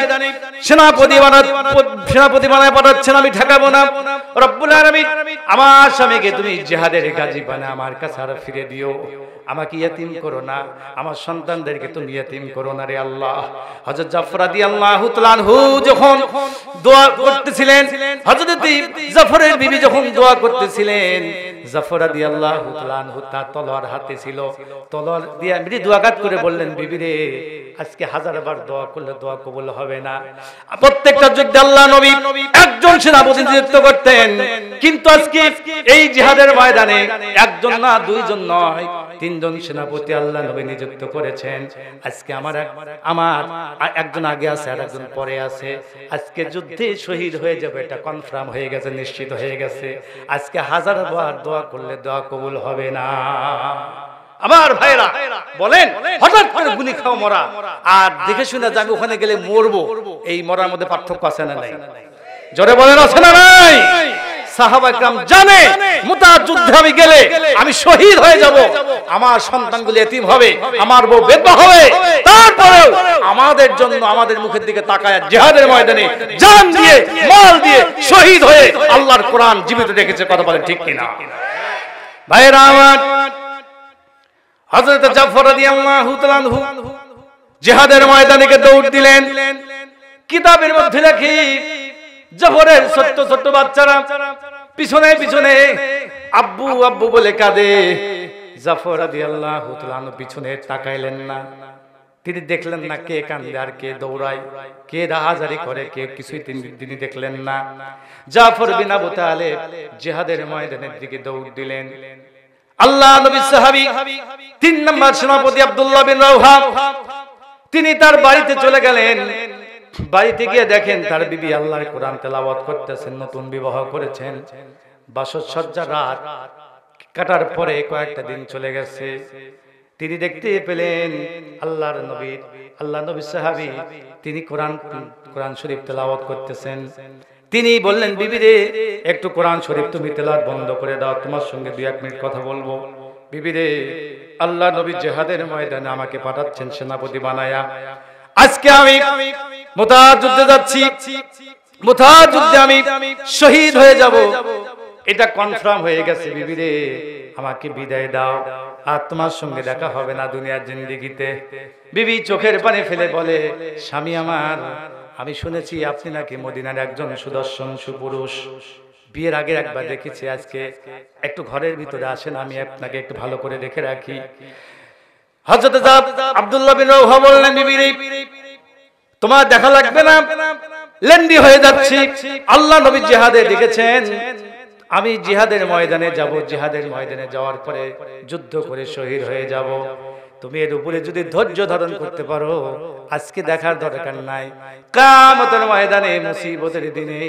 সেনাপতি বানায় পাঠাচ্ছেন, আমি ঠেকাবো না। রব্বুল আলামিন, আমার স্বামীকে তুমি জিহাদের গাজী বানায় আমার কাছে আর ফিরে দিও, আমাকে ইয়াতিম করো না, আমার সন্তানদেরকে তুমি ইয়াতিম করো না রে আল্লাহ। হযরত জাফর রাদিয়াল্লাহু তাআলা আনহু যখন দোয়া করতেছিলেন, হযরত জাফরের বিবি যখন দোয়া করতেছিলেন, জাফর রাদিয়াল্লাহু তাআলা আনহু তার তলোয়ার হাতে ছিল, তলোয়ার দিয়ে মৃদু দুআঘাত করে বললেন, বিবি রে, আজকে হাজারবার দোয়া করলে দোয়া কবুল হবে না। প্রত্যেকটা যুদ্ধে আল্লাহ নবী একজন সেনাপতি নিযুক্ত করতেন, কিন্তু আজকে এই জিহাদের ময়দানে একজন না, দুইজন নয়, তিনজন সেনাপতি আল্লাহ নবী নিযুক্ত করেছেন। আজকে আমার একজন আগে আছে আর একজন পরে আছে। আজকে যুদ্ধে শহীদ হয়ে যাবে, এটা কনফার্ম হয়ে গেছে, নিশ্চিত হয়ে গেছে। আজকে হাজারবার দোয়া করলে দোয়া কবুল হবে না। আমার ভাইরা বলেন, হঠাৎ করে গুলি খাও মরা আর দেখে শুনে যে আমি ওখানে গেলে মরবো, এই মরার মধ্যে পার্থক্য আছে না নাই? জোরে বলেন, আছে না নাই? সাহাবা کرام জানে মুতার যুদ্ধে আমি গেলে আমি শহীদ হয়ে যাব, আমার সন্তানগুলো এতিম হবে, আমার বউ বিধবা হবে, তারপরেও আমাদের জন্য আমাদের মুখের দিকে তাকায় জিহাদের ময়দানে জান দিয়ে মাল দিয়ে শহীদ হয়ে আল্লাহর কোরআন জীবিত রেখেছে। কথা বলেন ঠিক কিনা? ভাইরা আমার, হযরত জাফর রাদিয়াল্লাহু তাআলা আনহু জিহাদের ময়দানে দৌড় দিলেন। কিতাবের মধ্যে লেখি জাফরের ছোট্ট ছোট্ট বাচ্চারা পিছনে পিছনে আব্বু আব্বু বলে কাঁদে। জাফর রাদিয়াল্লাহু তাআলা আনহু পিছনে তাকাইলেন না, তিনি দেখলেন না কে কান্দে আর কে দৌড়ায়, কে রাহাজারি করে, কে কিছুই তিনি দেখলেন না। জাফর বিন আবু তালেব জিহাদের ময়দানের দিকে দৌড় দিলেন। আল্লাহ নবীর সাহাবী 3 নম্বর সেনাপতি আব্দুল্লাহ বিন রাওহা, তিনি তার বাড়িতে চলে গেলেন। বাড়িতে গিয়ে দেখেন তার বিবি আল্লাহর কোরআন তেলাওয়াত করতেছেন, নতুন বিবাহ করেছেন। বাসসজ্জা রাত কাটার পরে কয়েকটা দিন চলে গেছে, তিনি দেখতে পেলেন আল্লাহ নবীর সাহাবী তিনি কোরআন শরীফ তেলাওয়াত করতেছেন। তিনি বললেন, বিবি রে, একটু কোরআন শরীফ তুমি তেলাওয়াত বন্ধ করে দাও, তোমার সঙ্গে 2-1 মিনিট কথা বলবো। বিবি রে, আল্লাহ নবী জিহাদের ময়দানে আমাকে পাঠাচ্ছেন সেনাপতি বানায়া, আজকে আমি মুতার যুদ্ধে যাচ্ছি, মুতার যুদ্ধে আমি শহীদ হয়ে যাব, এটা কনফার্ম হয়ে গেছে। বিবি রে, আমাকে বিদায় দাও, আর তোমার সঙ্গে দেখা হবে না দুনিয়ার জিন্দেগিতে। বিবি চোখের পানি ফেলে বলে, স্বামী আমার, আমি শুনেছি আপনি নাকি মদিনার একজন সুদর্শন সুপুরুষ, বিয়ের আগে একবার দেখেছি, আজকে একটু ঘরের ভিতরে আসেন, আমি আপনাকে একটু ভালো করে দেখে রাখি। হযরত আব্দুল্লাহ বিন রাওহা বললেন, বিবি রে, তোমার দেখা লাগবে না, লেন্ডি হয়ে যাচ্ছি। আল্লাহ নবী জিহাদে ডেকেছেন, আমি জিহাদের ময়দানে যাব, জিহাদের ময়দানে যাওয়ার পরে যুদ্ধ করে শহীদ হয়ে যাব। তুমি এর উপরে যদি ধৈর্য ধারণ করতে পারো, আজকে দেখার দরকার নাই, কিয়ামতের ময়দানে মুসিবতের দিনে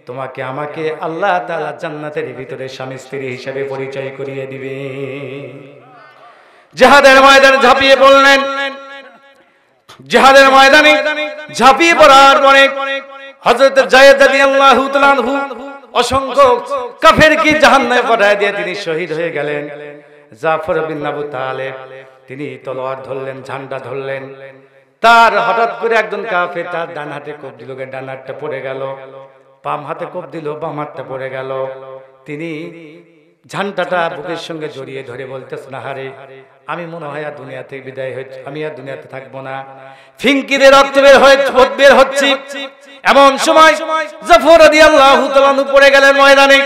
তোমাকে আমাকে আল্লাহ তাআলা জান্নাতের ভিতরে স্বামী স্ত্রী হিসেবে পরিচয় করিয়ে দিবে। জিহাদের ময়দানে ঝাঁপিয়ে পড়লেন। জিহাদের ময়দানে ঝাঁপিয়ে পড়ার পরে হযরত যায়েদ রাদিয়াল্লাহু তাআলা আনহু অসংখ্য কাফেরকে জাহান্নামে পাঠিয়ে দিয়ে তিনি শহীদ হয়ে গেলেন। জাফর বিন আবু তালেব তিনি তলোয়ার ধরলেন, ঝান্ডা ধরলেন, তার হঠাৎ করে একজন কাফের তার ডান হাতে কোপ দিল, ডান হাতটা পড়ে গেল, বাম হাতে কোপ দিল, বাম হাতটা পড়ে গেল। তিনি ঝান্ডাটা বুকের সঙ্গে জড়িয়ে ধরে বলতেছেন, হারে, আমি মনে হয় আর দুনিয়া থেকে বিদায় হচ্ছে, আমি আর দুনিয়াতে থাকবো না, ফিনকিদের রক্ত বের হচ্ছে। এমন সময় জাফর রাদিয়াল্লাহু তাআলা আনহু পড়ে গেলেন ময়দানে।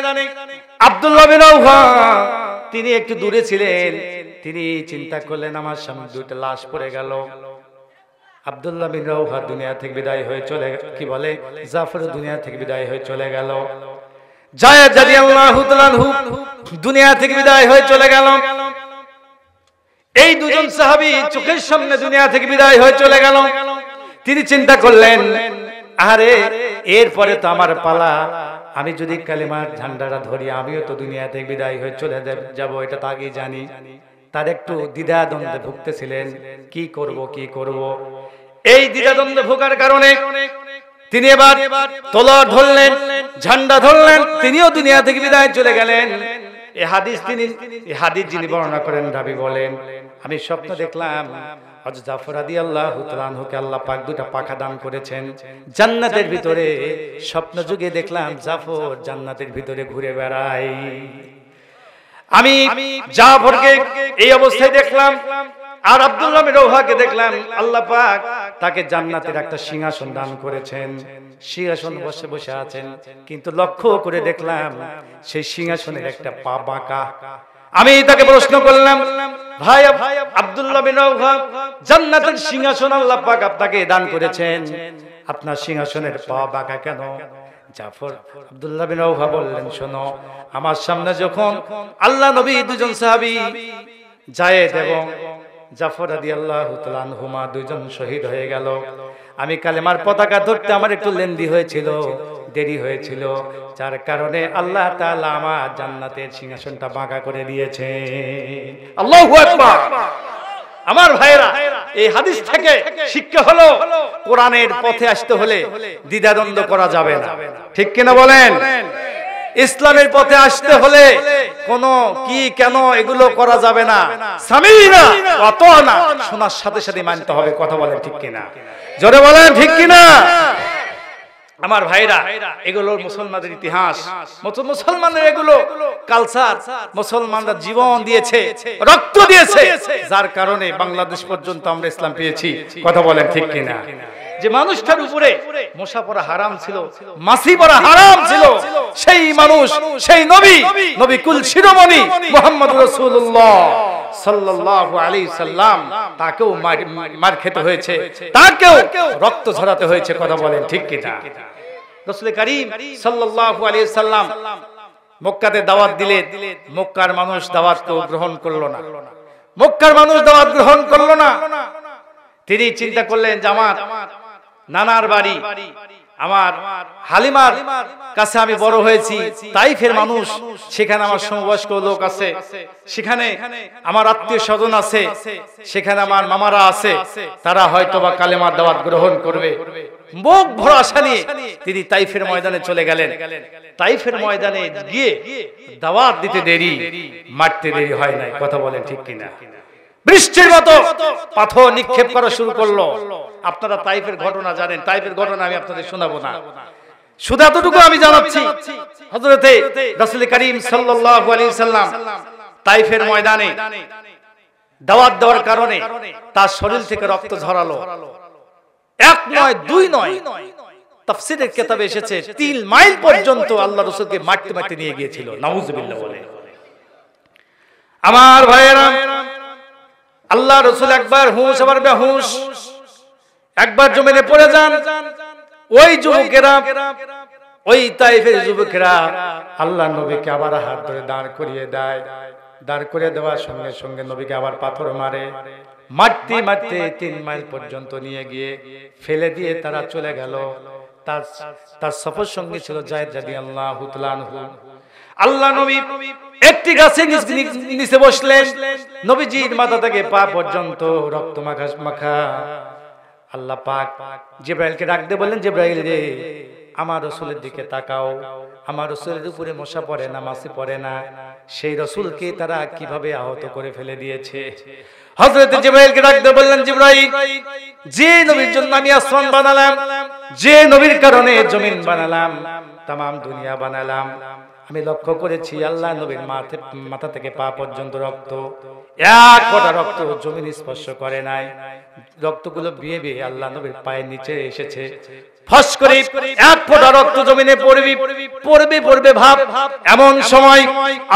আব্দুল্লাহ বিন রাওহা তিনি একটু দূরে ছিলেন, তিনি চিন্তা করলেন আমার সামনে 2টা লাশ পড়ে গেল। আব্দুল্লাহ বিন রাওহা দুনিয়া থেকে বিদায় হয়ে চলে, কি বলে, জাফর দুনিয়া থেকে বিদায় হয়ে চলে গেল। যায়েদ রাদিয়াল্লাহু তাআলা আনহু দুনিয়া থেকে বিদায় হয়ে চলে গেল। এই দুজন সাহাবী চোখের সামনে দুনিয়া থেকে বিদায় হয়ে চলে গেল। তিনি চিন্তা করলেন, আরে এরপরে তো আমার পালা, আমি যদি কালেমার ঝান্ডাটা ধরি আমিও তো দুনিয়া থেকে বিদায় হয়ে চলে যাব, এটা তো আগেই জানি। তার একটু দ্বিধাদ্বন্দ্বে ভুগতেছিলেন, কি করব। এই দ্বিধাদ্বন্দ্বে ভোগার কারণে তিনি এবার তলোয়ার ধরলেন, ঝান্ডা ধরলেন, তিনিও দুনিয়া থেকে বিদায় চলে গেলেন। এই হাদিস যিনি বর্ণনা করেন রাবী বলেন, আমি স্বপ্ন দেখলাম হযরত জাফর রাদিয়াল্লাহু তাআলা আনহুকে আল্লাহ পাক দুটো পাখা দান করেছেন জান্নাতের ভিতরে। স্বপ্ন যুগে দেখলাম জাফর জান্নাতের ভিতরে ঘুরে বেড়ায়। আমি জাফরকে এই অবস্থায় দেখলাম, আর আব্দুল্লাহ বিন রওহাকে দেখলাম আল্লাহ পাক তাকে জান্নাতের একটা সিংহাসন দান করেছেন, সিংহাসন বসে বসে আছেন। কিন্তু লক্ষ্য করে দেখলাম সেই সিংহাসনের একটা পা বাঁকা। আমি তাকে প্রশ্ন করলাম, ভাই আব্দুল্লাহ বিন রওহা, জান্নাতের সিংহাসন আল্লাহ পাক আপনাকে দান করেছেন, আপনার সিংহাসনের পা বাঁকা কেন? জাফর আব্দুল্লাহ বিন রওহা বললেন, শোনো, আমার সামনে যখন আল্লাহ নবী দুজন সাহাবী যায়েদ এবং জাফর রাদিয়াল্লাহু তাআলা আনহুমা দুজন শহীদ হয়ে গেল, আমি কালেমার পতাকা ধরতে আমার একটু লেন্দি হয়েছিল, দেরি হয়েছিল, যার কারণে আল্লাহ তাআলা আমার জান্নাতের সিংহাসনটা বাঁকা করে দিয়েছেন। আল্লাহু আকবার। আমার ভাইরা, এই হাদিস থেকে শিক্ষা হলো কোরআনের পথে আসতে হলে দ্বিধাদ্বন্দ্ব করা যাবে না, ঠিক কিনা বলেন? ইসলামের পথে আসতে হলে কোন কি কেন এগুলো করা যাবে না, সামিনা ওয়াতানা শোনার সাথে সাথে মানতে হবে। কথা বলেন ঠিক কিনা? জোরে বলেন ঠিক কিনা? আমার ভাইরা, এগুলো মুসলমানদের ইতিহাস, মুসলমানদের এগুলো কালচার, মুসলমানরা জীবন দিয়েছে, রক্ত দিয়েছে, যার কারণে বাংলাদেশ পর্যন্ত আমরা ইসলাম পেয়েছি। কথা বলেন ঠিক কিনা? যে মানুষটার উপরে মশা পড়া হারাম ছিল, মাছি পড়া হারাম ছিল, সেই মানুষ, সেই নবী কুল শিরোমণি মুহাম্মদ রাসূলুল্লাহ সাল্লাল্লাহু আলাইহি সাল্লাম, তাকেও মার খেতে হয়েছে, তাকেও রক্ত ঝরাতে হয়েছে। কথা বলেন ঠিক কিনা? রাসূল করিম সাল্লাল্লাহু আলাইহি সাল্লাম মক্কাতে দাওয়াত দিলেন, মক্কার মানুষ দাওয়াত গ্রহণ করলো না, মক্কার মানুষ দাওয়াত গ্রহণ করলো না। তিনি চিন্তা করলেন যে আমার নানার বাড়ি, আমার হালিমার কাছে আমি বড় হয়েছি, তাইফের মানুষ, সেখানে আমার সমবয়স্ক লোক আছে, সেখানে আমার আত্মীয় স্বজন আছে, সেখানে আমার মামারা আছে, তারা হয়তোবা কালেমার দাওয়াত গ্রহণ করবে। মুখ ভরা আশা নিয়ে তিনি তাইফের ময়দানে চলে গেলেন। তাইফের ময়দানে গিয়ে দাওয়াত দিতে দেরি, মারতে দেরি হয় নাই। কথা বলেন ঠিক কিনা? বৃষ্টির মতো পাথর নিক্ষেপ করা শুরু করলো। আপনারা তাইফের ঘটনা জানেন, তাইফের ঘটনা আমি আপনাদের শোনাবো না, শুধু এতটুকু আমি জানাচ্ছি, হযরতে রাসূল করিম সাল্লাল্লাহু আলাইহি সাল্লাম তাইফের ময়দানে দাওয়াত দেওয়ার কারণে তার শরীর থেকে রক্ত ঝরালো। এক নয়, দুই নয়, তাফসীরের কিতাবে এসেছে 3 মাইল পর্যন্ত আল্লাহ রাসূলকে মারতে মারতে নিয়ে গিয়েছিল। নাউজুবিল্লাহ বলে। আমার ভাইয়েরা, আল্লাহ রাসূল একবার হুঁশ, আবার বেহুশ, একবার জমিনে পড়ে যান। ওই যুবকেরা, ওই তাইফের যুবকেরা আল্লাহ নবীকে আবার হাত ধরে দাঁড় করিয়ে দেয়। দাঁড় করিয়ে দেওয়ার সঙ্গে সঙ্গে নবীকে আবার পাথর মারে। মারতে মারতে 3 মাইল পর্যন্ত নিয়ে গিয়ে ফেলে দিয়ে তারা চলে গেল। তার সফর সঙ্গে ছিল যায়েদ রাদিয়াল্লাহু তাআলা আনহু। আল্লাহ নবী একটি গাছের নিচে বসলেন, নবীজির মাথা থেকে পা পর্যন্ত রক্ত মাখা। আল্লাহ পাক জিবরাইলকে ডাক দিয়ে বললেন, জিবরাইল রে, আমার রাসূলের দিকে তাকাও, আমার রাসূলের উপরে মশা পড়ে না, মাছি পড়ে না, সেই রাসূলকে তারা কিভাবে আহত করে ফেলে দিয়েছে। হযরত জিবরাইলকে ডাক দিয়ে বললেন, জিবরাইল, যে নবীর জন্য আমি আসমান বানালাম, যে নবীর কারণে জমিন বানালাম, तमाम দুনিয়া বানালাম, আমি লক্ষ্য করেছি আল্লাহ নবীর মাথা থেকে পা পর্যন্ত রক্ত, এক ফোঁটা রক্ত জমিন স্পর্শ করে নাই। রক্তগুলো বিয়ে বিয়ে আল্লাহ নবীর পায়ের নিচে এসেছে। ফস করে এক ফোঁটা রক্ত জমিনে পড়বে ভাব। এমন সময়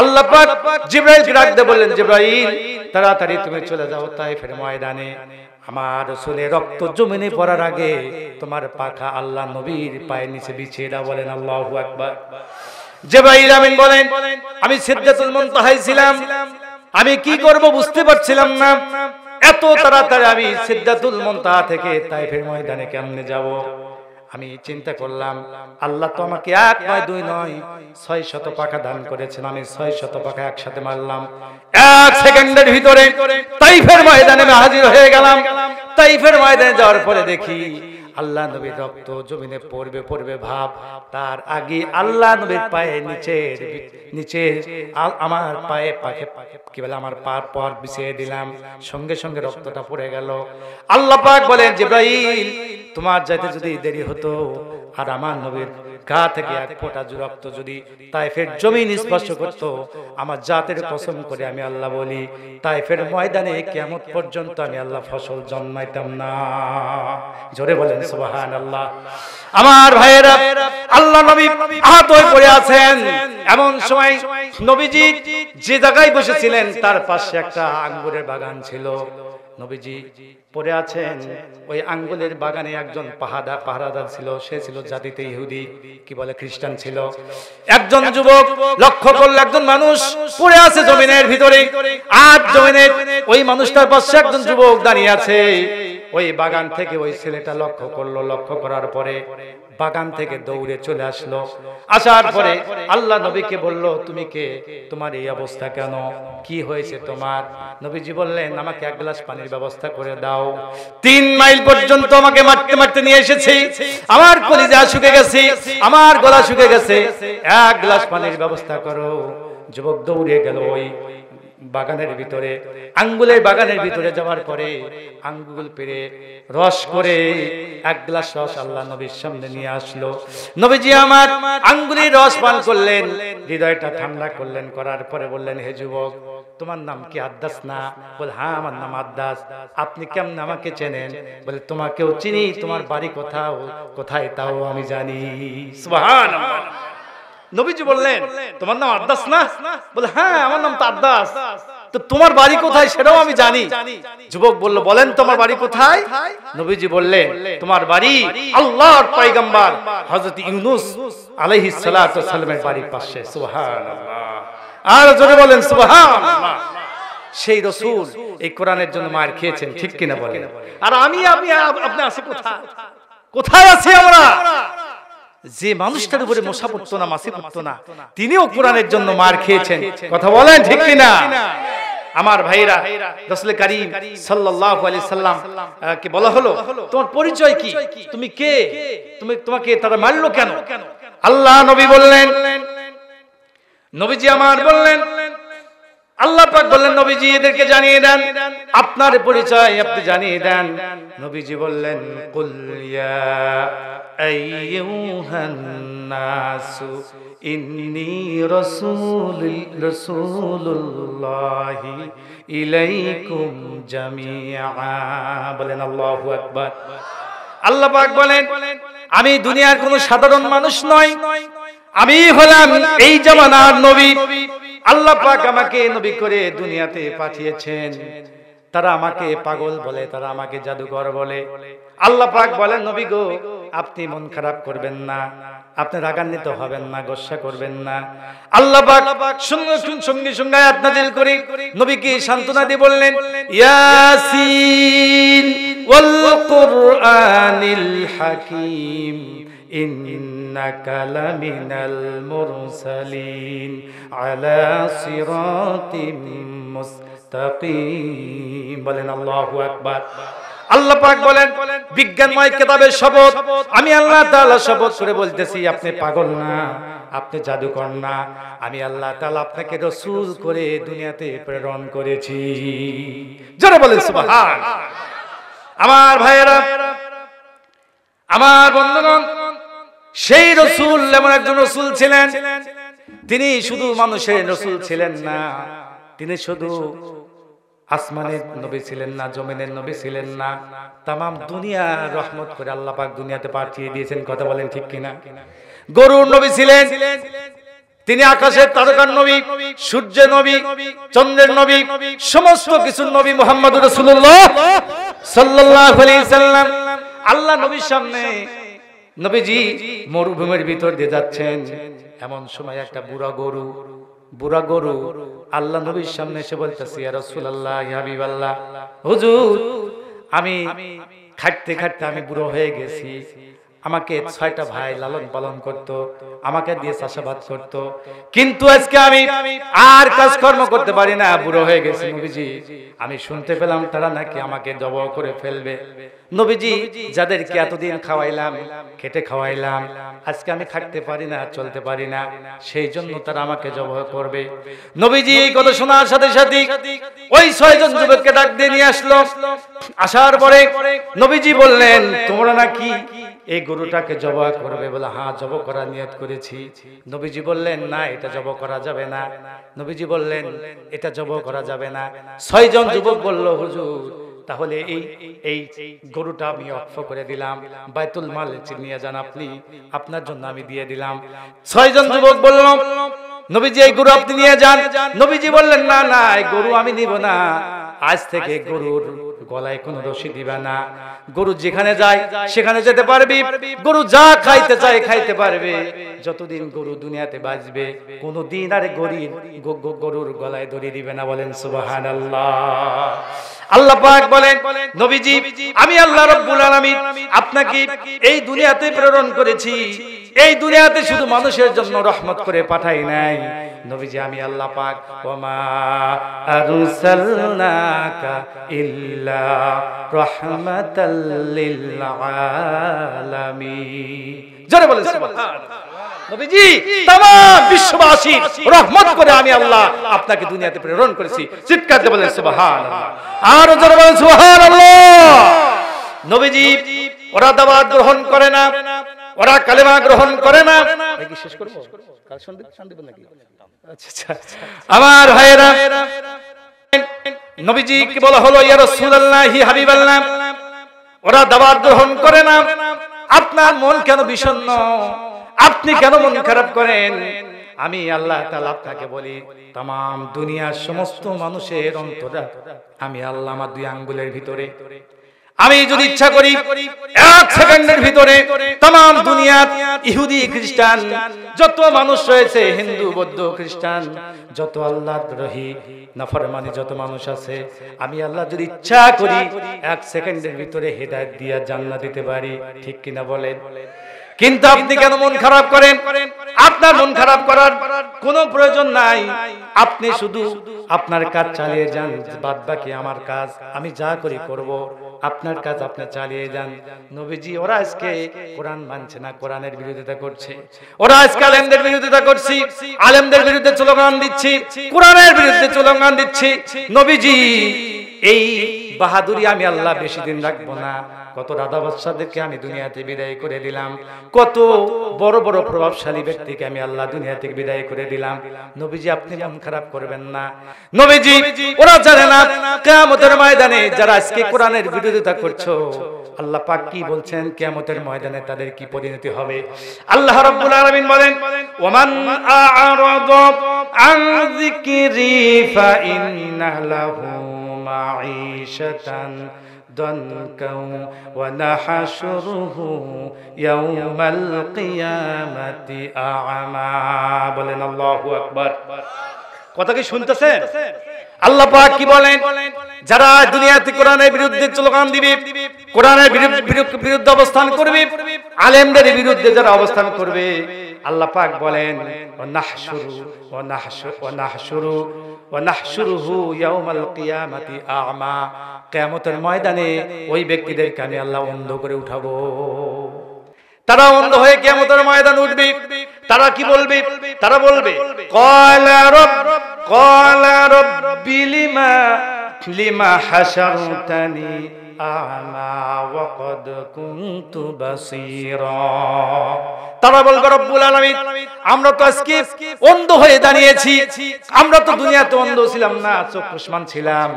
আল্লাহ পাক জিবরাইলকে ডাক দিয়ে বললেন, জিবরাইল, তাড়াতাড়ি তুমি চলে যাও তাইফের ময়দানে। আমার রাসূলের রক্ত জমিনে পড়ার আগে তোমার পাখা আল্লাহ নবীর পায়ের নিচে বিছিয়ে দাও। বলেন আল্লাহু আকবার। জিবরাইল আমিন বলেন আমি সিদরাতুল মুনতাহায় ছিলাম, আমি কি করব বুঝতে পারছিলাম না। এত তাড়াতাড়ি আমি সিদরাতুল মুনতাহা থেকে তায়েফের ময়দানে কেমনে যাব। আমি চিন্তা করলাম আল্লাহ তো আমাকে এক নয় দুই নয় 600 পাখা দান করেছেন, আমি 600 পাখা একসাথে মারলাম। এক সেকেন্ডের ভিতরে তায়েফের ময়দানে আমি হাজির হয়ে গেলাম। তায়েফের ময়দানে যাওয়ার পরে দেখি আল্লাহ নবীর রক্ত জমিনে পড়বে পড়বে ভাব, তার আগে আল্লাহ নবীর পায়ে নিচে আমার পায়ে কি বলে আমার পা বিছিয়ে দিলাম, সঙ্গে সঙ্গে রক্তটা পড়ে গেল। আল্লাহ পাক বলেন জিবরাইল তোমার যাইতে যদি দেরি হতো আর আমার নবীর গা থেকে এক ফোঁটা রক্ত যদি তায়েফের জমিন স্পর্শ করত, আমার জাতের কসম করে আমি আল্লাহ বলি তায়েফের ময়দানে কিয়ামত পর্যন্ত আমি আল্লাহ ফসল জন্মাইতাম না। জোরে বলেন সুবহানাল্লাহ। আমার ভাইয়েরা, আল্লাহ নবী আহত হয়ে পড়ে আছেন। এমন সময় নবীজি যে জায়গায় বসেছিলেন তার পাশে একটা আঙ্গুরের বাগান ছিল। নবীজি পড়ে আছেন, ওই আঙ্গুলের বাগানে একজন পাহারাদার ছিল, সে ছিল জাতিতে ইহুদি, কি বলে খ্রিস্টান ছিল। একজন যুবক লক্ষ্য করলো একজন মানুষ পড়ে আছে জমিনের ভিতরে, আর জমিনের ওই মানুষটার পাশে একজন যুবক দাঁড়িয়ে আছে। ওই বাগান থেকে ওই ছেলেটা লক্ষ্য করলো, লক্ষ্য করার পরে বাগান থেকে দৌড়ে চলে আসলো। আসার পরে আল্লাহ নবীকে বলল তুমি কে, তোমার এই অবস্থা কেন, কি হয়েছে তোমার? নবীজি বললেন আমাকে এক গ্লাস পানির ব্যবস্থা করে দাও। 3 মাইল পর্যন্ত আমাকে মারতে মারতে নিয়ে এসেছি, আমার কলিজা শুকিয়ে গেছে, আমার গলা শুকিয়ে গেছে, এক গ্লাস পানির ব্যবস্থা করো। যুবক দৌড়ে গেল ওই বাগানের ভিতরে, আঙ্গুলের বাগানের ভিতরে যাওয়ার পরে আঙ্গুল পেরে রস করে এক গ্লাস রস আল্লাহ নবীর সামনে নিয়ে আসলো। নবীজি আমার আঙ্গুলের রস পান করলেন, হৃদয়টা ঠান্ডা করলেন, করার পরে বললেন হে যুবক তোমার নাম কি আদ্দাস না? বলে হ্যাঁ আমার নাম আদ্দাস। আপনি কেমন আমাকে চেনেন? বলে তোমাকেও চিনি, তোমার বাড়ি কোথায় তাও আমি জানি। সুবহানাল্লাহ। নবীজি বললেন তোমার নাম আদ্দাস না? বলে হ্যাঁ আমার নাম তো আদ্দাস, তো তোমার বাড়ি কোথায় সেটাও আমি জানি। যুবক বলল বলেন তোমার বাড়ি কোথায়? নবীজি বললেন তোমার বাড়ি আল্লাহর পয়গম্বর হযরত ইউনূস আলাইহিস সালাতু ওয়াস সালামের বাড়ির পাশে। সুবহানাল্লাহ। আর জোরে বলেন সুবহানাল্লাহ। সেই রাসূল এই কোরআনের জন্য মার খেয়েছেন, ঠিক কিনা বলেন? আর আমি আপনি আছে কোথায় আছি আমরা? যে মানুষটার উপরে মশা পড়তো না, মাছি পড়তো না, তিনিও কোরআনের জন্য মার খেয়েছেন, কথা বলেন ঠিক কিনা? আমার ভাইরা, রাসূল কারীম সাল্লাল্লাহু আলাইহি সাল্লাম কে বলা হলো তোমার পরিচয় কি, তুমি কে, তোমাকে তারা মারলো কেন? আল্লাহ নবী বললেন, নবীজি আমার বললেন, আল্লাহ পাক বললেন নবীজি এদেরকে জানিয়ে দেন আপনার পরিচয়, আপনি জানিয়ে দেন। নবীজি বললেন কুল ইয়া আইয়ুহান নাসু ইন্নী রাসূলুল্লাহি ইলাইকুম জামিআ। বলেন আল্লাহু আকবার। আল্লাহ পাক বলেন আমি দুনিয়ার কোনো সাধারণ মানুষ নই, আমি হলাম এই জামানার নবী। আল্লাহ পাক আমাকে নবী করে দুনিয়াতে পাঠিয়েছেন। তারা আমাকে পাগল বলে, তারা আমাকে জাদুকর বলে। আল্লাহ পাক বলেন নবী গো আপনি মন খারাপ করবেন না, আপনি রাগান্বিত হবেন না, গোসা করবেন না। আল্লাহ পাক সঙ্গে সঙ্গে আয়াত নাযিল করে নবীকে সান্ত্বনা দিয়ে বললেন ইয়াসিন ওয়াল কুরআনিল হাকীম ইন্নাকা লামিনাল মুরসালিন আলা সিরাতিম মুস্তাকিম। বলেন আল্লাহু আকবার। আল্লাহ পাক বলেন বিজ্ঞানময় কিতাবের শপথ, আমি আল্লাহ তাআলা শপথ করে বলতেছি আপনি পাগল না, আপনি জাদুকর না, আমি আল্লাহ তাআলা আপনাকে রাসূল করে দুনিয়াতে প্রেরণ করেছি। জোরে বলেন সুবহানাল্লাহ। আমার ভাইয়েরা, আমার বন্ধুগণ, সেই রাসূল এমন একজন রাসূল ছিলেন, তিনি শুধু মানুষের রাসূল ছিলেন না, তিনি শুধু আসমানের নবী ছিলেন না, জমিনের নবী ছিলেন না, তামাম দুনিয়া রহমত করে আল্লাহ পাক দুনিয়াতে পাঠিয়ে দিয়েছেন। কথা বলেন ঠিক কিনা? গরুর নবী ছিলেন, তিনি আকাশের তারকার নবী, সূর্যের নবী, চন্দ্রের নবী, সমস্ত কিছুর নবী মুহাম্মদুর রাসূলুল্লাহ সাল্লাল্লাহু আলাইহি সাল্লাম। আল্লাহ নবীর সামনে নবীজি মরুভূমির ভিতর দিয়ে যাচ্ছেন, এমন সময় একটা বুড়া গরু আল্লাহ নবীর সামনে এসে বলতেছে, ইয়া রাসূলুল্লাহ, ইয়া হাবিবাল্লাহ, হুজুর আমি খাটতে খাটতে আমি বুড়ো হয়ে গেছি। আমাকে 6টা ভাই লালন পালন করত, আমাকে দিয়ে চাষাবাদ করত, কিন্তু আজকে আমি আর কাজকর্ম করতে পারি না, বুড়ো হয়ে গেছি। নবীজি আমি শুনতে পেলাম তারা নাকি আমাকে জবাই করে ফেলবে। নবীজি যাদেরকে এতদিন খাওয়াইলাম, খেটে খাওয়াইলাম, আজকে আমি থাকতে পারি না, চলতে পারি না, সেই জন্য তারা আমাকে জবাই করবে। নবীজি এই কথা শোনার সাথে সাথে ওই 6 জন যুবককে ডাক দিয়ে নিয়ে আসলো। আসার পরে নবীজি বললেন, তোমরা নাকি এই গরুটাকে জবাই করবে? বলে হ্যাঁ, জবাই করার নিয়ত করেছি। নবীজি বললেন, না এটা জবাই করা যাবে না। নবীজি বললেন, এটা জবাই করা যাবে না। 6 জন যুবক বলল, হুজুর তাহলে এই গরুটা আমি ওয়াকফ করে দিলাম, বাইতুল মাল নিয়ে যান, আপনি আপনার জন্য আমি দিয়ে দিলাম। 6 জন যুবক বলল, নবীজি এই গরু আপনি নিয়ে যান। নবীজি বললেন, না না, এই গরু আমি নিব না, আজ থেকে গরুর গলায় কোনো রশি দিবা না, গরু যেখানে যায় সেখানে যেতে পারবে, গরু যা খাইতে চায় খাইতে পারবে, যতদিন গরু দুনিয়াতে বাঁচবে কোনদিন আর গরুর গলায় দড়ি দিবে না। বলেন সুবহানাল্লাহ। আল্লাহ পাক বলেন, নবীজি আমি আল্লাহ রাব্বুল আলামিন আপনাকে এই দুনিয়াতে প্রেরণ করেছি, এই দুনিয়াতে শুধু মানুষের জন্য রহমত করে পাঠাই নাই। নবীজি আমি আল্লাহ পাক ওমা আরসালনাকা ইল্লা রাহমাতাল লিল আলামিন। জোরে বলেন সুবহানাল্লাহ। নবীজি तमाम বিশ্ববাসীর রহমত করে আমি আল্লাহ আপনাকে দুনিয়াতে প্রেরণ করেছি। চিৎকার দিয়ে বলেন সুবহানাল্লাহ। আর জোরে বলেন সুবহানাল্লাহ। নবীজি ওরা দাওয়াত গ্রহণ করে না, ওরা কালেমা গ্রহণ করে না। কি শেষ করব? কাল সন্ধ্যে নাকি? আচ্ছা আমার ভাইরা, নবীজি কি বলা হলো, ইয়া রাসূলুল্লাহ, হাবিবাল্লাহ, ওরা দাওয়াত গ্রহণ করে না। আপনার মন কেন বিষণ্ণ? আপনি কেন মন খারাপ করেন? আমি আল্লাহ তাআলা আপনাকে বলি, तमाम দুনিয়ার সমস্ত মানুষের অন্তরে আমি আল্লাহ আমার 2 আঙ্গুলের ভিতরে, আমি যদি ইচ্ছা করি 1 সেকেন্ডের ভিতরে तमाम দুনিয়ার ইহুদি খ্রিস্টান যত মানুষ রয়েছে, হিন্দু বৌদ্ধ খ্রিস্টান যত আল্লাহর দ্রোহী নাফরমানি যত মানুষ আছে, আমি আল্লাহ যদি ইচ্ছা করি 1 সেকেন্ডের ভিতরে হেদায়েত দিয়ে জান্নাত দিতে পারি। ঠিক কিনা বলেন? কিন্তু আপনি কেন মন খারাপ করেন? আপনার মন খারাপ করার কোনো প্রয়োজন নাই। আপনি শুধু আপনার কাজ চালিয়ে যান, বাদ বাকি আমার কাজ আমি যা করি করব, আপনার কাজ আপনি চালিয়ে যান। নবীজি ওরা আজকে কোরআন মানছে না, কোরআনের বিরোধিতা করছে, ওরা আজকে আলেমদের বিরোধিতা করছে, আলেমদের বিরুদ্ধে স্লোগান দিচ্ছে, কোরআনের বিরুদ্ধে স্লোগান দিচ্ছে। নবীজি এই বাহাদুরি আমি আল্লাহ বেশি দিন রাখবো না। কত রাজা বাদশাদেরকে আমি দুনিয়াতে বিদায় করে দিলাম, কত বড় বড় প্রভাবশালী ব্যক্তিকে আমি আল্লাহ দুনিয়া থেকে বিদায় করে দিলাম। নবীজি আপনি মন খারাপ করবেন না। নবীজি ওরা জানে না কিয়ামতের ময়দানে যারা আজকে কোরআনের বিরোধিতা করছো, আল্লাহ পাক কি বলছেন, কিয়ামতের ময়দানে তাদের কি পরিণতি হবে। আল্লাহ রাব্বুল আলামিন বলেন, ওমান আ'রাদা আন যিকরি ফা ইন্না লাহু মাঈশাতান ضنكا ونحشره يوم القيامة أعمى। বলেন আল্লাহু আকবার। কথা কি শুনতেছেন? আল্লাহ পাক কি বলেন, যারা দুনিয়াতে কোরআনের বিরুদ্ধে স্লোগান দিবে, কোরআনের বিরুদ্ধে অবস্থান করবে, আলেমদের বিরুদ্ধে যারা অবস্থান করবে, আল্লাহ পাক বলেন ওয়ানাহশুরুহু ইয়াউমাল কিয়ামাতি আ'মা। কিয়ামতের ময়দানে ওই ব্যক্তিদেরকে আমি আল্লাহ অন্ধ করে উঠাবো। তারা অন্ধ হয়ে কিয়ামতের ময়দানে উঠবে। তারা কি বলবে? তারা বলবে, ক্বালা রাব্বি লিমা হাশারতানি আ'মা ওয়া ক্বাদ কুনতু বাসীরা। তারা বলবে, রব্বুল আলামিন, আমরা তো আজকে অন্ধ হয়ে দাঁড়িয়েছি, আমরা তো দুনিয়াতে অন্ধ ছিলাম না, চক্ষুষ্মান ছিলাম,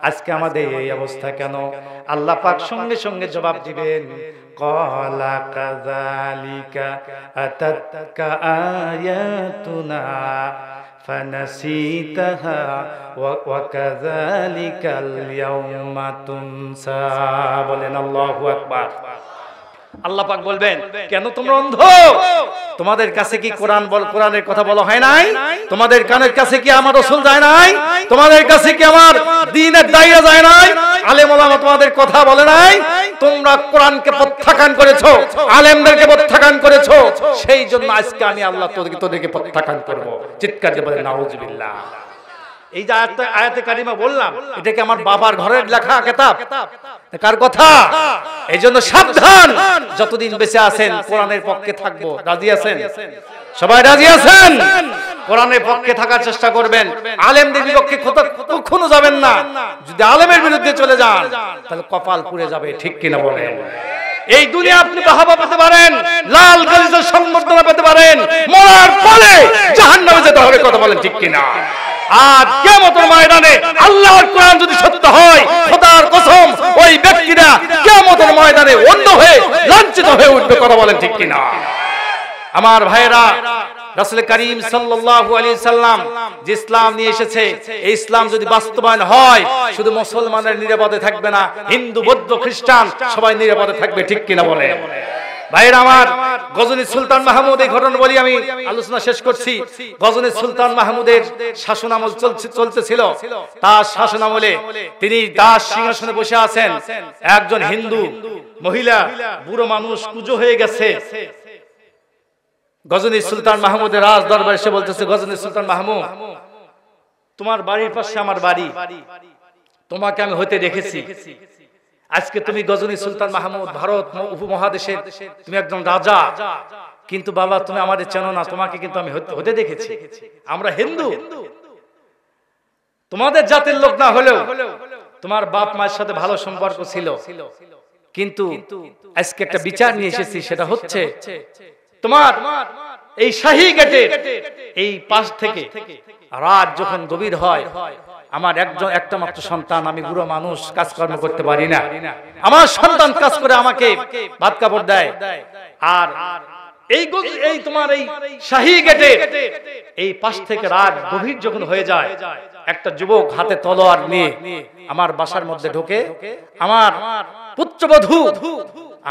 আজকে আমাদের এই অবস্থা কেন? আল্লাহ পাক সঙ্গে সঙ্গে জবাব দিবেন, ক্বালা কাযালিকা আতাতকা আয়াতুনা ফানাসিতাহা ওয়া কাযালিকাল ইয়াউমা তুনসা। বলেন আল্লাহু আকবার। আল্লাহ পাক বলবেন কেন তোমরা অন্ধ? তোমাদের কাছে কি কোরআনের কথা বলা হয় নাই? তোমাদের কানের কাছে কি আমার রাসূল যায় নাই? তোমাদের কাছে কি আমার দ্বীনের দায়রা যায় নাই? আলেম ওলামা তোমাদের কথা বলে নাই? তোমরা কোরআনকে প্রত্যাখ্যান করেছো, আলেমদেরকে প্রত্যাখ্যান করেছো, সেই জন্য আজকে আমি আল্লাহ তোদেরকে প্রত্যাখ্যান করব। চিৎকার দিয়ে বলেন নাউজুবিল্লাহ। এই যে আয়াতে কারিমা বললাম, এটা কি আমার বাবার ঘরের লেখা কিতাব? কার কথা? এই জন্য সাবধান, যতদিন বেঁচে আছেন কোরআনের পক্ষে থাকবো। রাজি আছেন? সবাই রাজি আছেন? কোরআনের পক্ষে থাকার চেষ্টা করবেন, আলেমদের বিপক্ষে কখনো যাবেন না। যদি আলেমের বিরুদ্ধে চলে যান তাহলে কপাল পুড়ে যাবে, ঠিক কিনা বলেন? এই দুনিয়া আপনি বাহাবা পেতে পারেন, লাল গালিচার সংবর্ধনা পেতে পারেন, মরার পরে জাহান্নামে যেতে হবে, কথা বলেন ঠিক কিনা? আর কিয়ামতের ময়দানে আল্লাহর কোরআন যদি সত্য হয়, খোদার কসম ওই ব্যক্তিরা কিয়ামতের ময়দানে অন্ধ হয়ে লাঞ্ছিত হয়ে উঠবে, কথা বলেন ঠিক কিনা? আমার ভাইরা, রাসূল করিম সাল্লাল্লাহু আলাইহি সাল্লাম যে ইসলাম নিয়ে এসেছে, এই ইসলাম যদি বাস্তবায়ন হয়, শুধু মুসলমানের নিরাপদে থাকবে না, হিন্দু বৌদ্ধ খ্রিস্টান সবাই নিরাপদে থাকবে, ঠিক কিনা বলে? ভাইরা আমার, গজনী সুলতান মাহমুদ, এই ঘটনা বলি আমি আলোচনা শেষ করছি। গজনী সুলতান মাহমুদের শাসনামল চলতেছিল। তার শাসনামলে তিনি দাস সিংহাসনে বসে আছেন। একজন হিন্দু মহিলা, বুড়ো মানুষ, কুজো হয়ে গেছে। গজনী সুলতান মাহমুদের রাজ দরবারে এসে বলতেছে, গজনী সুলতান মাহমুদ, তোমার বাড়ির পাশে আমার বাড়ি, তোমাকে আমি হতে দেখেছি। আজকে তুমি গজনী সুলতান মাহমুদ, ভারত উপমহাদেশের তুমি একজন রাজা, কিন্তু বাবা তুমি আমাদের চেনো না, তোমাকে কিন্তু আমি হতে দেখেছি। আমরা হিন্দু, তোমাদের জাতির লোক না হলেও তোমার বাপ মায়ের সাথে ভালো সম্পর্ক ছিল, কিন্তু আজকে একটা বিচার নিয়ে এসেছি। সেটা হচ্ছে তোমার এই শাহী গেটের এই পাশ থেকে রাত যখন গভীর হয়, আমার একটা মাত্র সন্তান, আমি বুড়ো মানুষ, কাজকর্ম করতে পারি না, আমার সন্তান কাজ করে আমাকে ভাত কাপড় দেয়। আর এই তোমার এই শাহী গেটে এই পাশ থেকে রাত গভীর যখন হয়ে যায়, একটা যুবক হাতে তলোয়ার নিয়ে আমার বাসার মধ্যে ঢোকে। আমার পুত্রবধূ,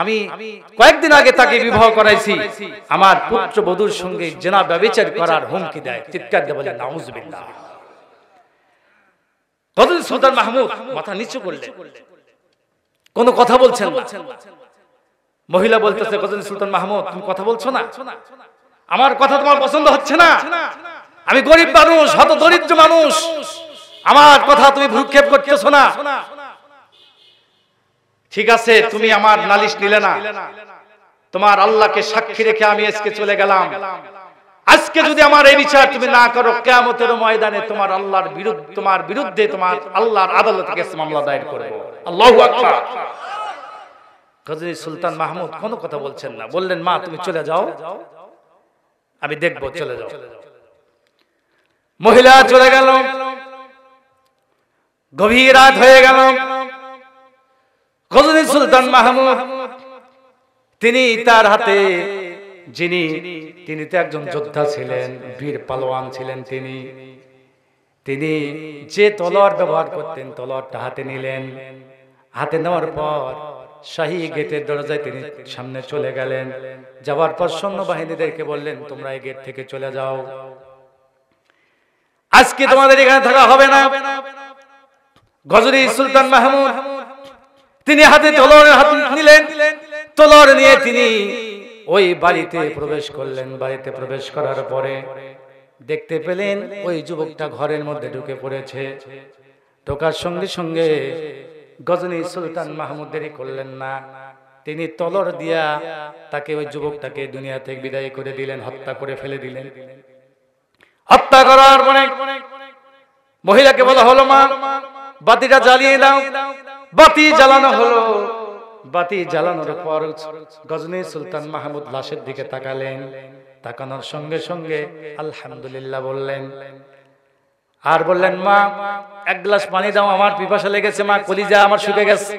আমি কয়েকদিন আগে তাকে বিবাহ করাইছি, আমার পুত্রবধূর সঙ্গে জিনা ব্যভিচার করার হুমকি দেয়। চিৎকার দিয়ে বলেন নাউজুবিল্লাহ। গজনী সুলতান মাহমুদ মাথা নিচু করলেন, কোনো কথা বলছেন না। মহিলা বলতেছে, গজনী সুলতান মাহমুদ, তুমি কথা বলছো না? আমার কথা তোমার পছন্দ হচ্ছে না? আমি গরিব মানুষ, হত দরিদ্র মানুষ, আমার কথা তুমি ভ্রুক্ষেপ করতেছো না। ঠিক আছে, তুমি আমার নালিশ নিলে না, তোমার আল্লাহকে সাক্ষী রেখে আমি আজকে চলে গেলাম। আজকে যদি আমার এই বিচার তুমি না করো, কিয়ামতের ময়দানে তোমার আল্লাহর বিরুদ্ধে, তোমার বিরুদ্ধে তোমার আল্লাহর আদালতে কেস মামলা দায়ের করব। আল্লাহু আকবার। গজনী সুলতান মাহমুদ কোনো কথা বলছেন না, বললেন, মা তুমি চলে যাও, আমি দেখবো, চলে যাও। মহিলা চলে গেল। গভীর রাত হয়ে গেল। গজনী সুলতান মাহমুদ তিনি তার হাতে, তিনি তো একজন যোদ্ধা ছিলেন, বীর পালোয়ান ছিলেন, তিনি যে তলোয়ার ব্যবহার করতেন, তলোয়ারটা হাতে নিলেন। হাতে নেওয়ার পর শাহী গেটের দরজায় তিনি সামনে চলে গেলেন। যাওয়ার পর সৈন্যবাহিনীদেরকে বললেন, তোমরা এই গেট থেকে চলে যাও, আজকে তোমাদের এখানে থাকা হবে না। গজনী সুলতান মাহমুদ তিনি হাতে তলোয়ার নিলেন, তলোয়ার নিয়ে তিনি ওই বাড়িতে প্রবেশ করলেন। বাড়িতে প্রবেশ করার পরে দেখতে পেলেন ওই যুবকটা ঘরের মধ্যে ঢুকে পড়েছে। ঢোকার সঙ্গে সঙ্গে গজনী সুলতান মাহমুদ দেরি করলেন না, তিনি তলোয়ার দিয়া তাকে, ওই যুবকটাকে দুনিয়া থেকে বিদায় করে দিলেন, হত্যা করে ফেলে দিলেন। হত্যা করার পরে মহিলাকে বলা হলো, মা বাতিটা জ্বালিয়ে দাও। বাতি জ্বালানো হলো। বাতি জ্বালানোর পর গজনী সুলতান মাহমুদ লাশের দিকে তাকালেন। তাকানোর সঙ্গে সঙ্গে আলহামদুলিল্লাহ বললেন, আর বললেন, মা এক গ্লাস পানি দাও, আমার পিপাসা লেগেছে, মা কলিজা আমার শুকিয়ে গেছে।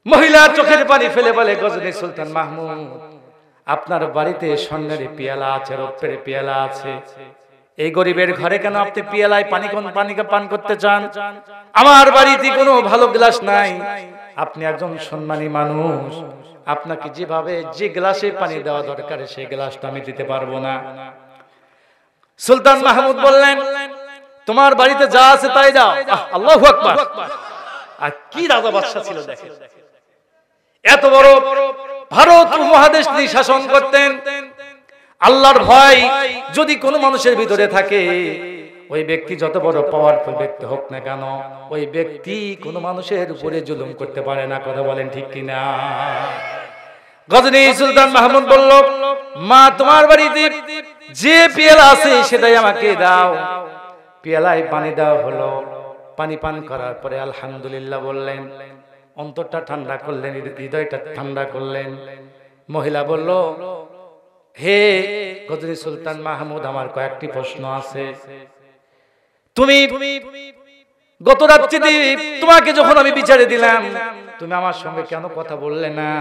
মহিলা চোখের পানি ফেলে বলে, গজনী সুলতান মাহমুদ, আপনার বাড়িতে স্বর্ণের পেয়ালা আছে, রৌপ্যের পেয়ালা আছে, এই গরিবের ঘরে কেন আপনি পেয়ালায় পানি পান করতে চান? আমার বাড়িতে কোনো ভালো গ্লাস নাই, আপনি একজন সম্মানী মানুষ, আপনাকে যেভাবে যে গ্লাসে পানি দেওয়া দরকার সেই গ্লাসটা আমি দিতে পারবো না। সুলতান মাহমুদ বললেন, তোমার বাড়িতে যা আছে তাই দাও। আল্লাহু আকবার। আর কি রাজা বাদশা ছিল দেখেন, এত বড় ভারত উপমহাদেশ তিনি শাসন করতেন। আল্লাহর ভয় যদি কোনো মানুষের ভিতরে থাকে, ওই ব্যক্তি যত বড় পাওয়ারফুল ব্যক্তি হোক না কেন, ওই ব্যক্তি কোনো মানুষের উপরে জুলুম করতে পারে না। কথা বলেন ঠিক কিনা? গজনী সুলতান মাহমুদ বলল, মা তোমার বাড়িতে যে পেয়ালা আছে সেটাই আমাকে দাও। পেয়ালায় পানি দেওয়া হলো। পানি পান করার পরে আলহামদুলিল্লাহ বললেন, অন্তরটা ঠান্ডা করলেন, হৃদয়টা ঠান্ডা করলেন। মহিলা বলল, হে গজনী সুলতান মাহমুদ, আমার কয়েকটি প্রশ্ন আছে। তুমি গত রাত্রিতে তোমাকে যখন আমি বিচারে দিলাম, তুমি আমার সঙ্গে কেন কথা বললে না?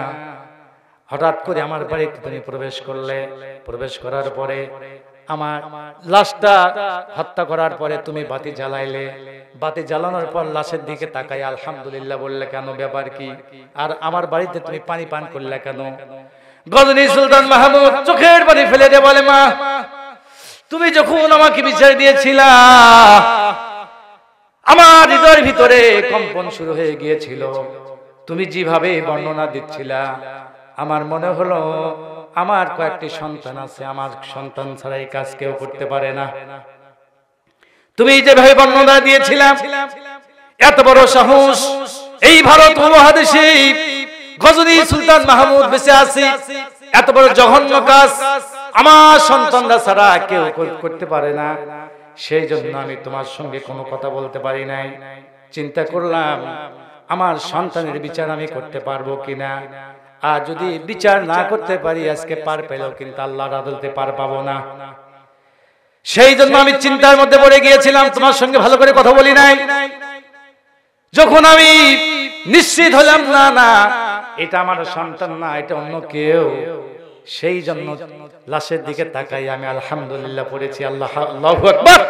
হঠাৎ করে আমার বাড়িতে তুমি প্রবেশ করলে। প্রবেশ করার পরে আমার লাশটা হত্যা করার পরে তুমি বাতি জ্বালাইলে। বাতি জ্বালানোর পর লাশের দিকে তাকাই আলহামদুলিল্লাহ বললে কেন? ব্যাপার কি? আর আমার বাড়িতে তুমি পানি পান করলে কেন? গজনী সুলতান মাহমুদ চোখের পানি ফেলে দিয়ে বলে, মা তুমি যখন আমাকে বিচার দিয়েছিলা, আমার হৃদয়ের ভিতরে কম্পন শুরু হয়ে গিয়েছিল। তুমি যেভাবে বর্ণনা দিচ্ছিলা, আমার মনে হলো আমার কয়েকটি সন্তান আছে, আমার সন্তান ছাড়া এই কাজ কেউ করতে পারে না। তুমি যেভাবে বর্ণনা দিয়েছিলা, এত বড় সাহস এই ভারত উপমহাদেশে গজনী সুলতান মাহমুদ বেঁচে আছে, এত বড় জঘন্য কাজ আমার সন্তানরা ছাড়া কেউ করতে পারে না। সেই জন্য আমি তোমার সঙ্গে কোনো কথা বলতে পারি নাই। চিন্তা করলাম আমার সন্তানের বিচার আমি করতে পারবো কিনা। আর যদি বিচার না করতে পারি, আজকে পার পেলেও কিন্তু আল্লাহর আদালতে পার পাবো না। সেই জন্য আমি চিন্তার মধ্যে পড়ে গিয়েছিলাম, তোমার সঙ্গে ভালো করে কথা বলি নাই। যখন আমি নিশ্চিত হলাম না না এটা আমার সন্তান না, এটা অন্য কেউ, সেই জন্য লাশের দিকে তাকাই আমি আলহামদুলিল্লাহ পড়েছি। আল্লাহু আকবার।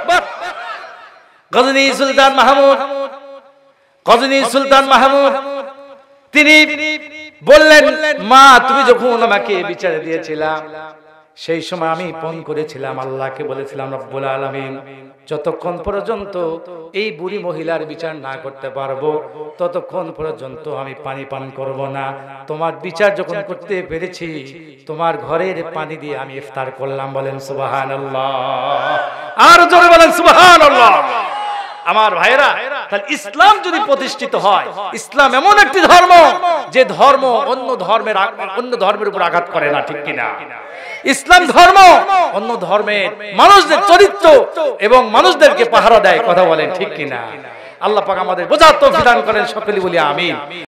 গজনী সুলতান মাহমুদ তিনি বললেন, মা তুমি যখন আমাকে বিচারে দিয়েছিলা, সেই সময় আমি পণ করেছিলাম, আল্লাহকে বলেছিলাম, রব্বুল আলামিন যতক্ষণ পর্যন্ত এই বুড়ি মহিলার বিচার না করতে পারবো, ততক্ষণ পর্যন্ত আমি পানি পান করব না। তোমার বিচার যখন করতে পেরেছি, তোমার ঘরের পানি দিয়ে আমি ইফতার করলাম। বলেন সুবহানাল্লাহ। আর জোরে বলেন সুবহানাল্লাহ। আমার ভাইরা, তাহলে ইসলাম যদি প্রতিষ্ঠিত হয়, ইসলাম এমন একটি ধর্ম যে ধর্ম অন্য ধর্মের উপর আঘাত করে না, ঠিক কিনা? ইসলাম ধর্ম অন্য ধর্মের মানুষদের চরিত্র এবং মানুষদেরকে পাহারা দেয়। কথা বলেন ঠিক কিনা? আল্লাহ পাক আমাদের বোঝার তৌফিক দান করেন। সকলে বলি আমিন।